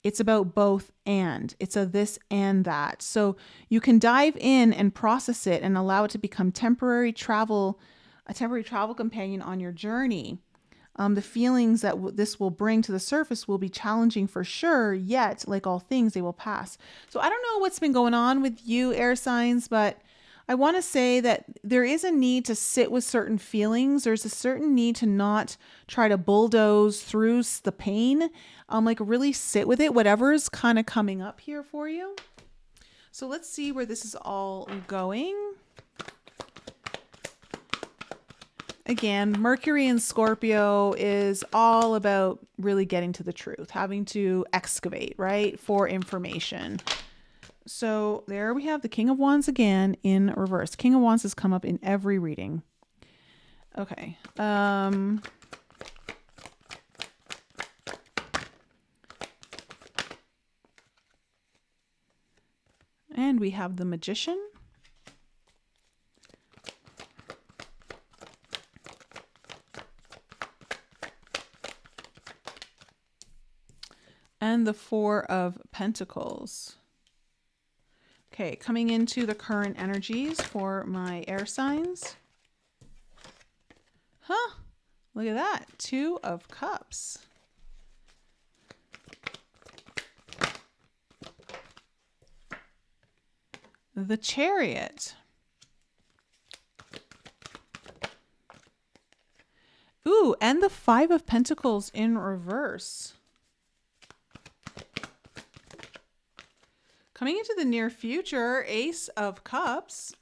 It's about both and. It's a this and that. So you can dive in and process it and allow it to become a temporary travel companion on your journey. The feelings that this will bring to the surface will be challenging for sure, yet, like all things, they will pass. So I don't know what's been going on with you, air signs, but I want to say that there is a need to sit with certain feelings. There's a certain need to not try to bulldoze through the pain. Like really sit with it, whatever's kind of coming up here for you. So let's see where this is all going. Again, Mercury in Scorpio is all about really getting to the truth, having to excavate, right, for information. So there we have the King of Wands again in reverse. King of Wands has come up in every reading. Okay. And we have the Magician. And the Four of Pentacles. Okay, coming into the current energies for my air signs. Huh, look at that. Two of Cups. The Chariot. Ooh, and the Five of Pentacles in reverse. Coming into the near future, Ace of Cups.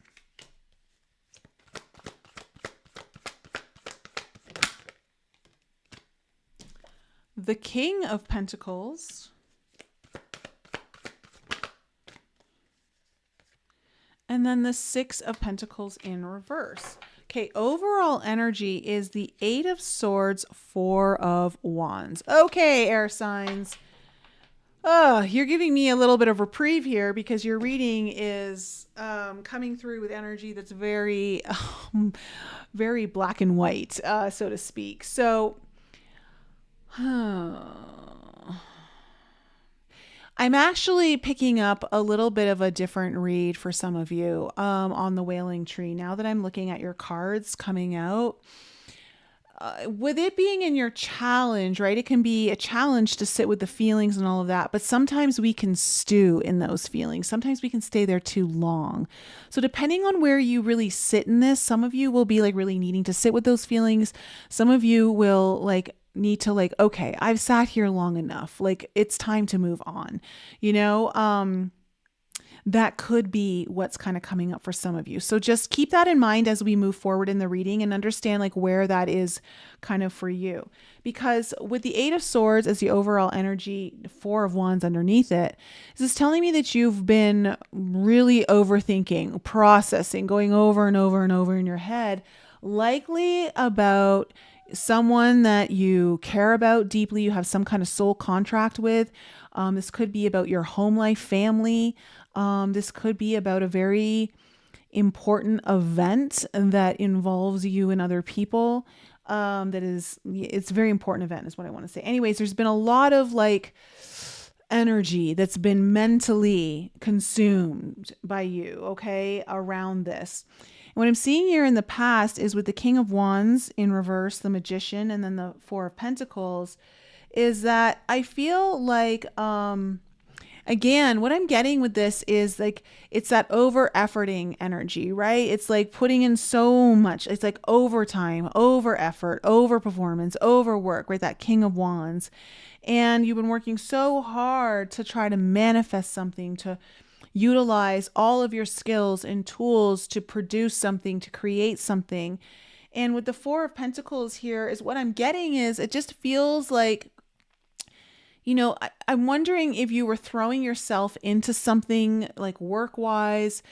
The King of Pentacles. And then the Six of Pentacles in reverse. Okay, overall energy is the Eight of Swords, Four of Wands. Okay, air signs. You're giving me a little bit of reprieve here because your reading is coming through with energy that's very, very black and white, so to speak. So, I'm actually picking up a little bit of a different read for some of you on the Wailing Tree. Now that I'm looking at your cards coming out, with it being in your challenge, right? It can be a challenge to sit with the feelings and all of that, but sometimes we can stew in those feelings. Sometimes we can stay there too long. So depending on where you really sit in this, some of you will be like really needing to sit with those feelings. Some of you will like need to like, okay, I've sat here long enough. Like it's time to move on, you know? That could be what's kind of coming up for some of you. So just keep that in mind as we move forward in the reading and understand like where that is kind of for you. Because with the Eight of Swords as the overall energy, Four of Wands underneath it, this is telling me that you've been really overthinking, processing, going over and over and over in your head, likely about someone that you care about deeply, you have some kind of soul contract with. This could be about your home life, family. This could be about a very important event that involves you and other people. It's a very important event is what I want to say. Anyways, there's been a lot of like energy that's been mentally consumed by you, okay, around this. And what I'm seeing here in the past is with the King of Wands in reverse, the Magician, and then the Four of Pentacles, is that I feel like, again, what I'm getting with this is like, it's that over efforting energy, right? It's like putting in so much. It's like overtime, over effort, over performance, over work, right? That King of Wands. And you've been working so hard to try to manifest something, to utilize all of your skills and tools to produce something, to create something. And with the Four of Pentacles here is what I'm getting is it just feels like, you know, I'm wondering if you were throwing yourself into something like work-wise,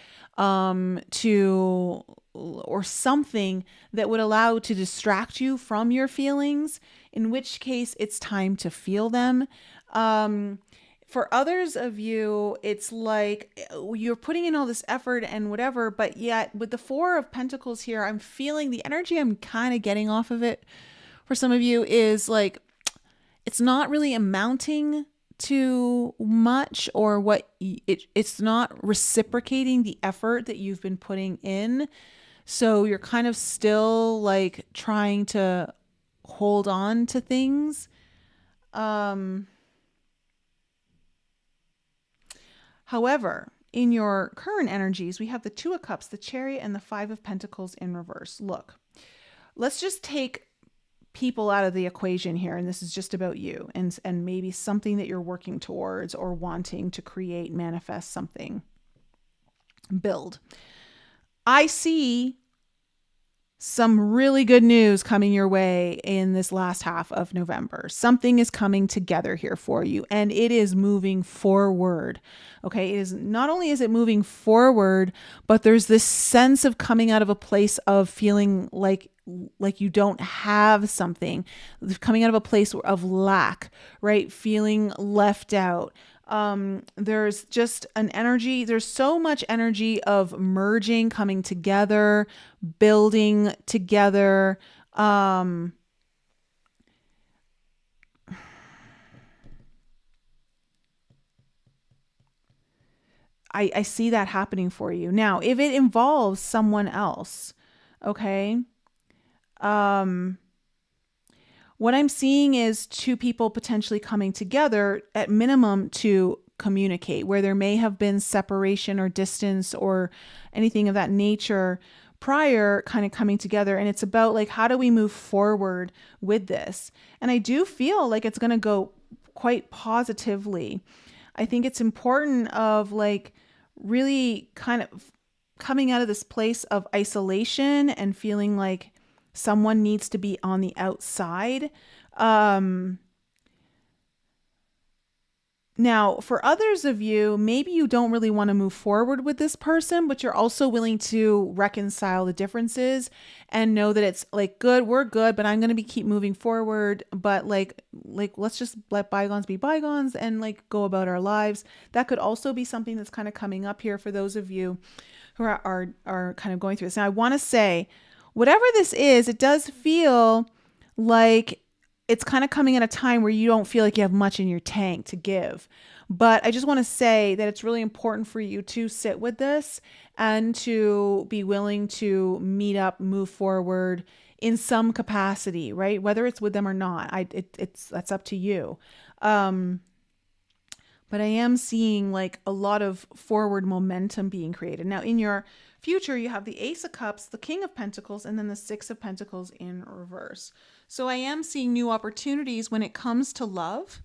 or something that would allow to distract you from your feelings, in which case it's time to feel them. For others of you, it's like you're putting in all this effort and whatever, but yet with the Four of Pentacles here, I'm feeling the energy I'm kind of getting off of it for some of you is like, it's not really amounting too much, or it's not reciprocating the effort that you've been putting in. So you're kind of still like trying to hold on to things. However, in your current energies, we have the Two of Cups, the Chariot, and the Five of Pentacles in reverse. Look, let's just take people out of the equation here, and this is just about you and maybe something that you're working towards or wanting to create, manifest something, build. I see some really good news coming your way in this last half of November. Something is coming together here for you, and it is moving forward. Okay, it is not only is it moving forward, but there's this sense of coming out of a place of feeling like you don't have something, coming out of a place of lack, right? Feeling left out. There's just an energy, there's so much energy of merging, coming together, building together. I see that happening for you. Now, if it involves someone else, okay, what I'm seeing is two people potentially coming together at minimum to communicate, where there may have been separation or distance or anything of that nature prior, kind of coming together. And it's about like, how do we move forward with this? And I do feel like it's going to go quite positively. I think it's important of like really kind of coming out of this place of isolation and feeling like someone needs to be on the outside. Now, for others of you, maybe you don't really want to move forward with this person, but you're also willing to reconcile the differences and know that it's like, good, we're good, but I'm going to keep moving forward. But like, let's just let bygones be bygones and like go about our lives. That could also be something that's kind of coming up here for those of you who are kind of going through this. Now, I want to say, whatever this is, it does feel like it's kind of coming at a time where you don't feel like you have much in your tank to give. But I just want to say that it's really important for you to sit with this and to be willing to meet up, move forward in some capacity, right? Whether it's with them or not, that's up to you. But I am seeing like a lot of forward momentum being created. Now, in your future, you have the Ace of Cups, the King of Pentacles, and then the Six of Pentacles in reverse. So I am seeing new opportunities when it comes to love,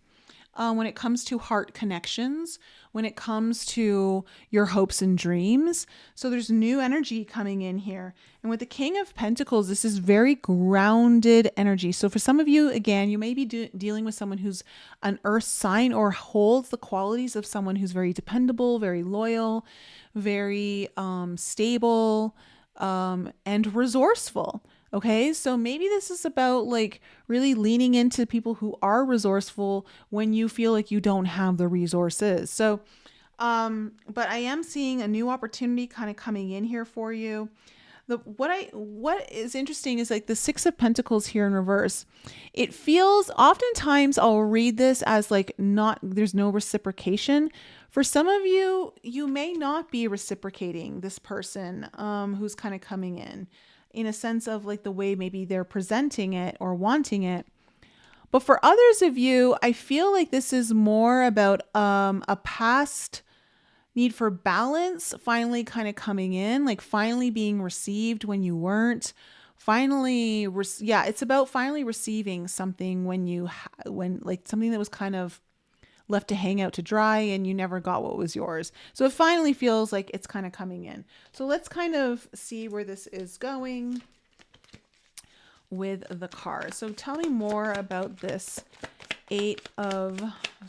when it comes to heart connections, when it comes to your hopes and dreams. So there's new energy coming in here. And with the King of Pentacles, this is very grounded energy. So for some of you, again, you may be dealing with someone who's an earth sign or holds the qualities of someone who's very dependable, very loyal, very stable, and resourceful. Okay, so maybe this is about like really leaning into people who are resourceful when you feel like you don't have the resources. So, but I am seeing a new opportunity kind of coming in here for you. What is interesting is like the Six of Pentacles here in reverse. It feels, oftentimes I'll read this as like there's no reciprocation. For some of you, you may not be reciprocating this person who's kind of coming in a sense of like the way maybe they're presenting it or wanting it. But for others of you, I feel like this is more about a past need for balance finally kind of coming in, like finally being received when you weren't. Finally, it's about finally receiving something when like something that was kind of left to hang out to dry and you never got what was yours. So it finally feels like it's kind of coming in. So let's kind of see where this is going with the cards. So tell me more about this Eight of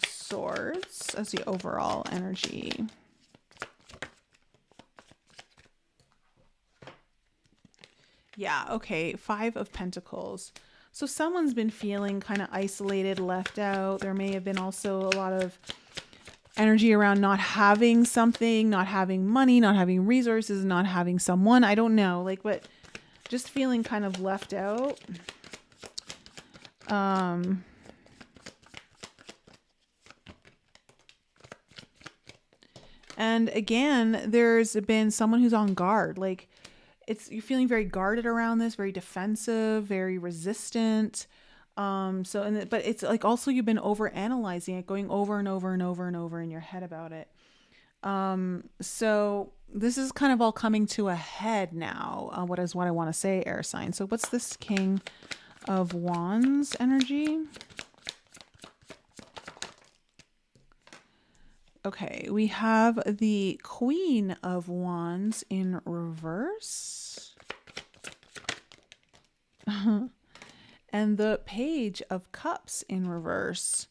Swords as the overall energy. Yeah, okay. Five of Pentacles. So someone's been feeling kind of isolated, left out. There may have been also a lot of energy around not having something, not having money, not having resources, not having someone. I don't know, like, but just feeling kind of left out. And again, there's been someone who's on guard. Like you're feeling very guarded around this, very defensive, very resistant. But it's like also you've been over analyzing it, going over and over and over and over in your head about it. So this is kind of all coming to a head now. What I want to say, air sign. So what's this King of Wands energy? Okay, we have the Queen of Wands in reverse. And the Page of Cups in reverse.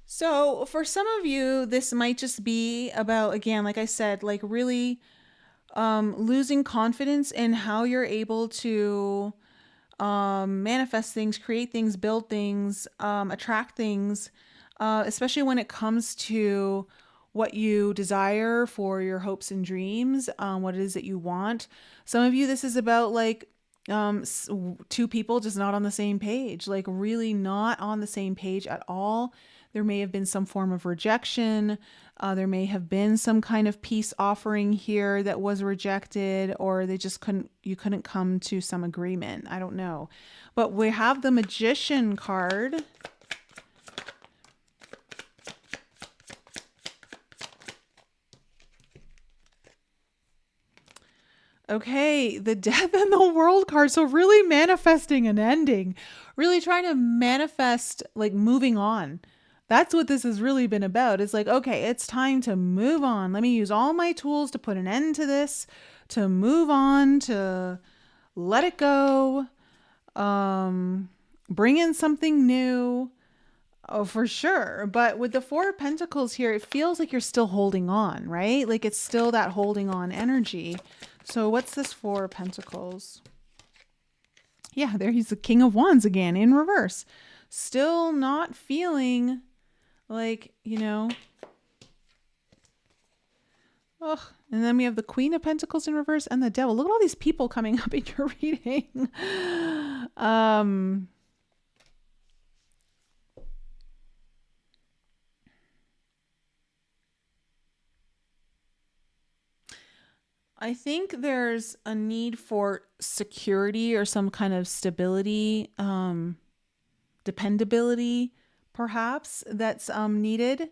So for some of you, this might just be about, again, like I said, like really losing confidence in how you're able to manifest things, create things, build things, attract things, especially when it comes to what you desire for your hopes and dreams, what it is that you want. Some of you, this is about like two people just not on the same page, like really not on the same page at all. There may have been some form of rejection. There may have been some kind of peace offering here that was rejected, or you couldn't come to some agreement. I don't know. But we have the Magician card. Okay, the Death and the World card. So really manifesting an ending, really trying to manifest like moving on. That's what this has really been about. It's like, okay, it's time to move on. Let me use all my tools to put an end to this, to move on, to let it go, bring in something new. Oh, for sure. But with the Four of Pentacles here, it feels like you're still holding on, right? Like it's still that holding on energy. So what's this Four of Pentacles? Yeah, there he's the King of Wands again in reverse. Still not feeling like, ugh. And then we have the Queen of Pentacles in reverse and the Devil. Look at all these people coming up in your reading. I think there's a need for security or some kind of stability, dependability, perhaps, that's needed.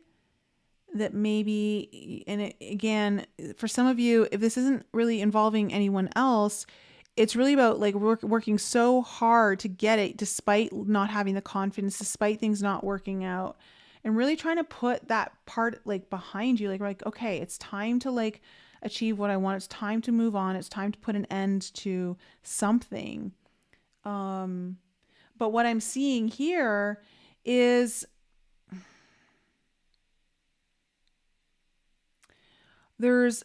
That maybe, and it, again, for some of you, if this isn't really involving anyone else, it's really about like working so hard to get it despite not having the confidence, despite things not working out, and really trying to put that part like behind you. Like, okay, it's time to like achieve what I want. It's time to move on. It's time to put an end to something. But what I'm seeing here is there's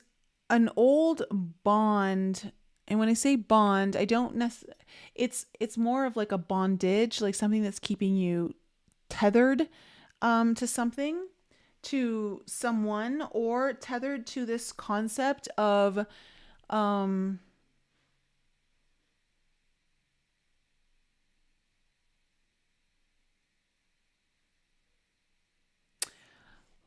an old bond. And when I say bond, I don't necessarily, it's more of like a bondage, like something that's keeping you tethered to something, to someone, or tethered to this concept of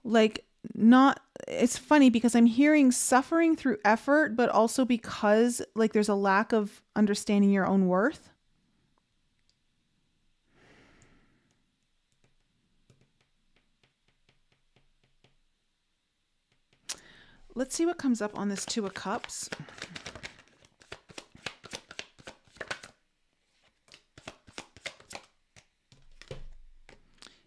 like not, it's funny because I'm hearing suffering through effort, but also because like there's a lack of understanding your own worth. Let's see what comes up on this Two of Cups.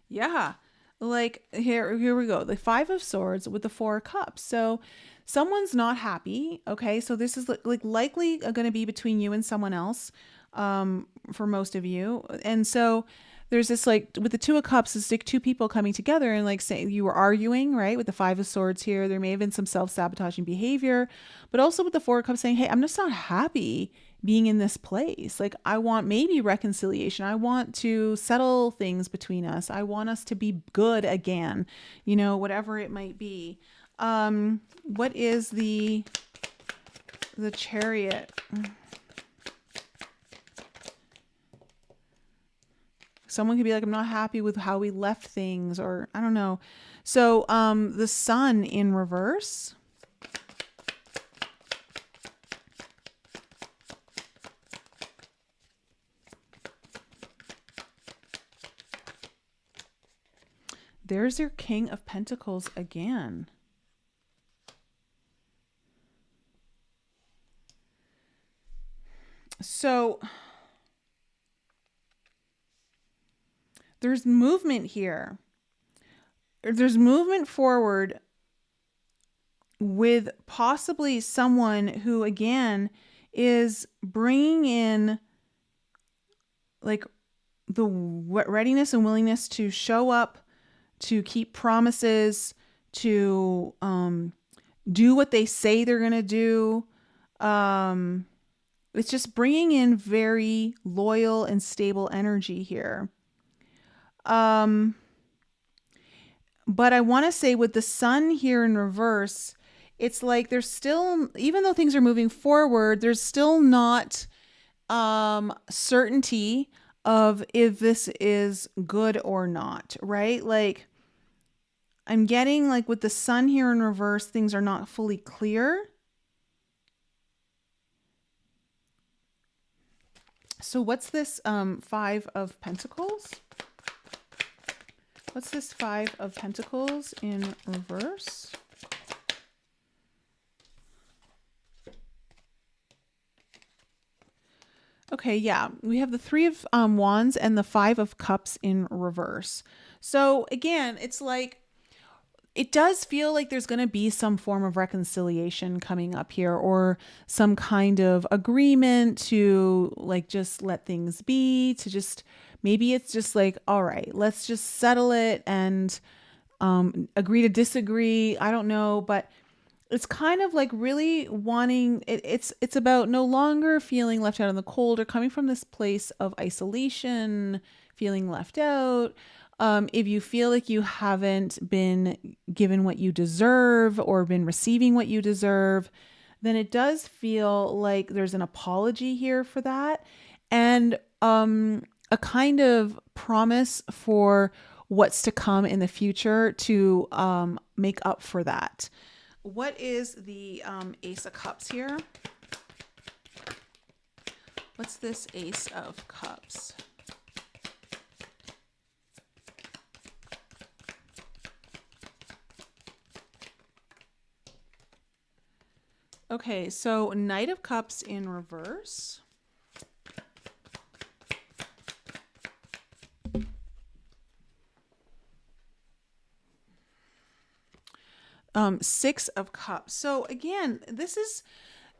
Yeah. Like here we go. The Five of Swords with the Four of Cups. So someone's not happy. Okay. So this is like likely going to be between you and someone else, for most of you. And so there's this like with the Two of Cups, it's like two people coming together and like saying you were arguing, right? With the Five of Swords here, there may have been some self-sabotaging behavior, but also with the Four of Cups saying, hey, I'm just not happy being in this place. Like I want maybe reconciliation. I want to settle things between us. I want us to be good again, whatever it might be. What is the Chariot? Someone could be like, I'm not happy with how we left things, or I don't know. So the sun in reverse. There's your King of Pentacles again. So there's movement here. There's movement forward with possibly someone who, again, is bringing in like the readiness and willingness to show up, to keep promises, to do what they say they're going to do. It's just bringing in very loyal and stable energy here. But I want to say with the sun here in reverse, it's like there's still, even though things are moving forward, there's still not certainty of if this is good or not, right? Like I'm getting like with the sun here in reverse, things are not fully clear. So what's this 5 of Pentacles? What's this 5 of Pentacles in reverse? Okay, yeah, we have the 3 of Wands and the 5 of Cups in reverse. So again, it's like, it does feel like there's going to be some form of reconciliation coming up here, or some kind of agreement to like just let things be, to just, maybe it's just like, all right, let's just settle it and agree to disagree. I don't know, but it's kind of like really wanting it's about no longer feeling left out in the cold, or coming from this place of isolation, feeling left out. If you feel like you haven't been given what you deserve or been receiving what you deserve, then it does feel like there's an apology here for that, and a kind of promise for what's to come in the future to make up for that. What is the Ace of Cups here? What's this Ace of Cups? Okay, so Knight of Cups in reverse. Six of Cups. So again,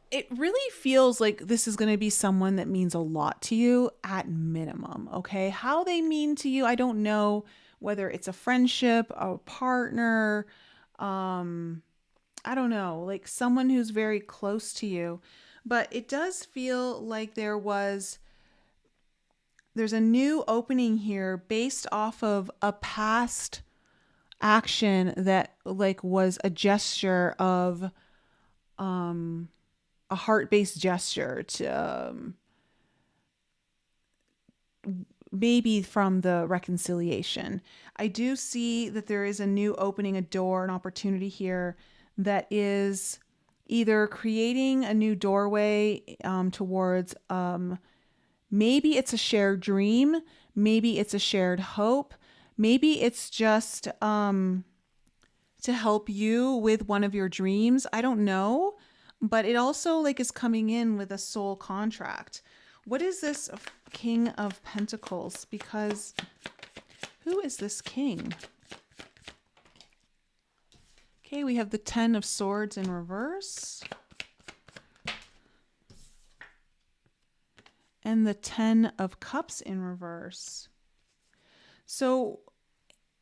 it really feels like this is going to be someone that means a lot to you at minimum. Okay. How they mean to you, I don't know, whether it's a friendship, a partner, I don't know, like someone who's very close to you, but it does feel like there's a new opening here based off of a past action that like was a gesture of a heart-based gesture to maybe from the reconciliation. I do see that there is a new opening, a door, an opportunity here that is either creating a new doorway towards maybe it's a shared dream, maybe it's a shared hope, maybe it's just to help you with one of your dreams. I don't know, but it also like is coming in with a soul contract. What is this King of Pentacles? Because who is this king? Okay, we have the 10 of Swords in reverse. And the 10 of Cups in reverse. So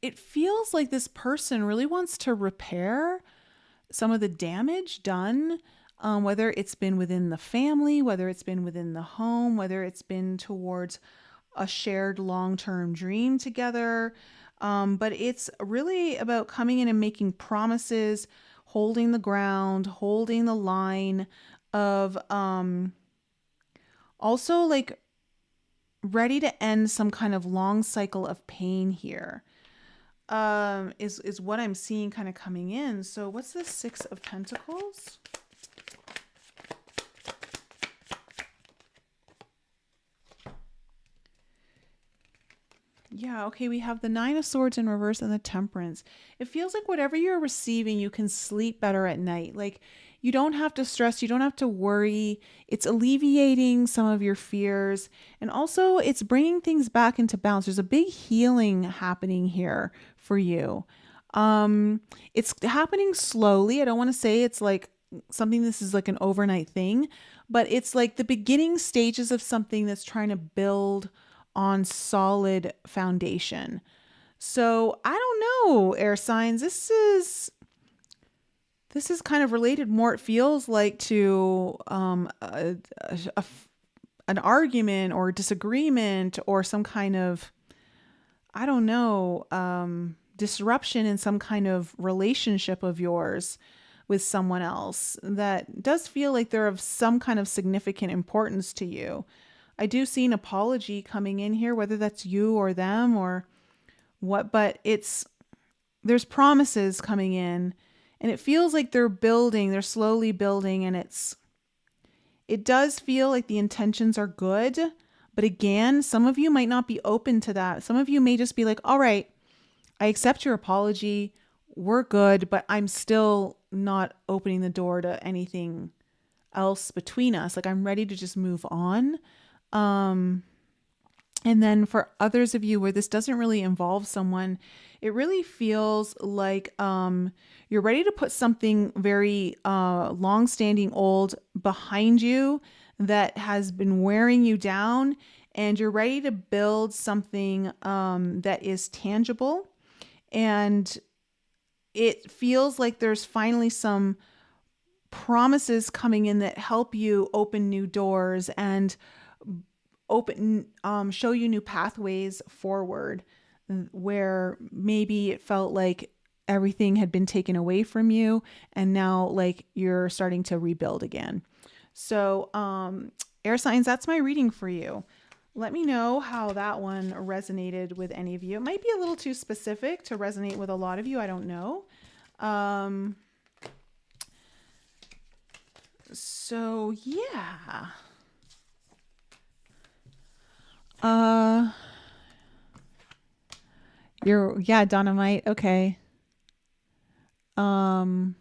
it feels like this person really wants to repair some of the damage done, whether it's been within the family, whether it's been within the home, whether it's been towards a shared long-term dream together. But it's really about coming in and making promises, holding the ground, holding the line of also like ready to end some kind of long cycle of pain here. is what I'm seeing kind of coming in. So what's the Six of Pentacles? Yeah, okay, we have the Nine of Swords in reverse and the Temperance. It feels like whatever you're receiving, you can sleep better at night. Like you don't have to stress, you don't have to worry. It's alleviating some of your fears. And also it's bringing things back into balance. There's a big healing happening here for you. It's happening slowly. I don't want to say it's like something, this is like an overnight thing, but it's like the beginning stages of something that's trying to build on solid foundation. So I don't know, air signs. This is kind of related more. It feels like to an argument or disagreement or some kind of, I don't know, disruption in some kind of relationship of yours with someone else that does feel like they're of some kind of significant importance to you. I do see an apology coming in here, whether that's you or them or what, but there's promises coming in and it feels like they're slowly building, and it does feel like the intentions are good. But again, some of you might not be open to that. Some of you may just be like, all right, I accept your apology. We're good, but I'm still not opening the door to anything else between us. Like I'm ready to just move on. And then for others of you where this doesn't really involve someone, it really feels like you're ready to put something very long-standing old behind you that has been wearing you down, and you're ready to build something that is tangible. And it feels like there's finally some promises coming in that help you open new doors and show you new pathways forward, where maybe it felt like everything had been taken away from you and now like you're starting to rebuild again. So air signs, that's my reading for you. Let me know how that one resonated with any of you. It might be a little too specific to resonate with a lot of you. I don't know. So yeah. Yeah, Dynamite. Okay. To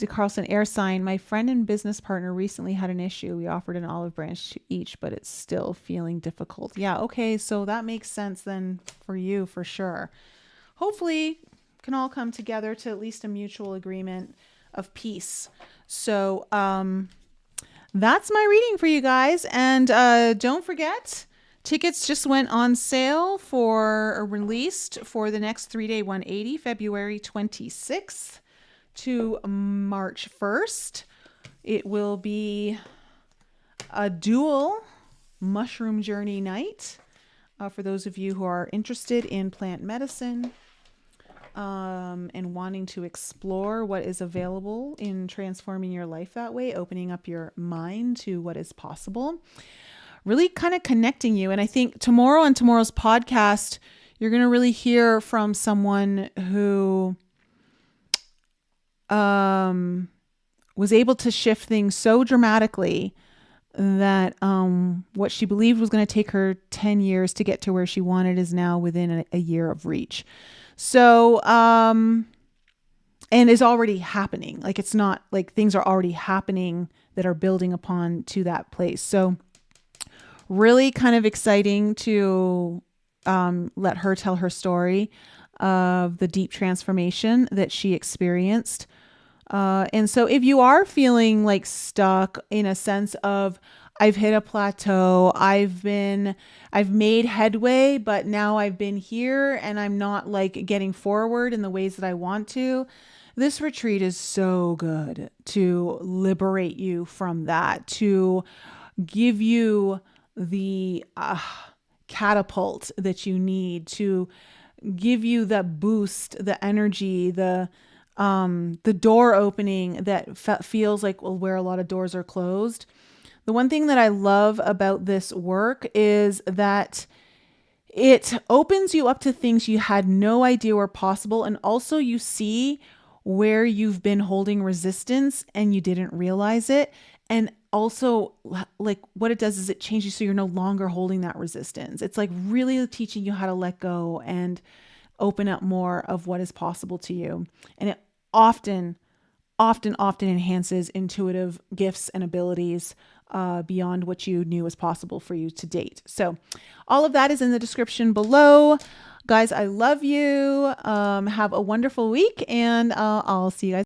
Carlson, air sign. My friend and business partner recently had an issue. We offered an olive branch to each, but it's still feeling difficult. Yeah. Okay. So that makes sense then for you for sure. Hopefully can all come together to at least a mutual agreement of peace. So, that's my reading for you guys. And don't forget, tickets just went on sale released for the next 3-day 180, February 26th to March 1st. It will be a dual mushroom journey night for those of you who are interested in plant medicine and wanting to explore what is available in transforming your life that way, opening up your mind to what is possible, really kind of connecting you. And I think tomorrow on tomorrow's podcast, you're going to really hear from someone who was able to shift things so dramatically that what she believed was going to take her 10 years to get to where she wanted is now within a year of reach. So, and is already happening. Like it's not like things are already happening that are building upon to that place. So really kind of exciting to let her tell her story of the deep transformation that she experienced. And so if you are feeling like stuck in a sense of, I've hit a plateau, I've made headway, but now I've been here and I'm not like getting forward in the ways that I want to, this retreat is so good to liberate you from that, to give you the catapult that you need, to give you the boost, the energy, the door opening that feels like, well, where a lot of doors are closed. The one thing that I love about this work is that it opens you up to things you had no idea were possible. And also you see where you've been holding resistance and you didn't realize it. And also, like, what it does is it changes so you're no longer holding that resistance. It's like really teaching you how to let go and open up more of what is possible to you. And it often enhances intuitive gifts and abilities beyond what you knew was possible for you to date. So all of that is in the description below. Guys, I love you. Have a wonderful week, and I'll see you guys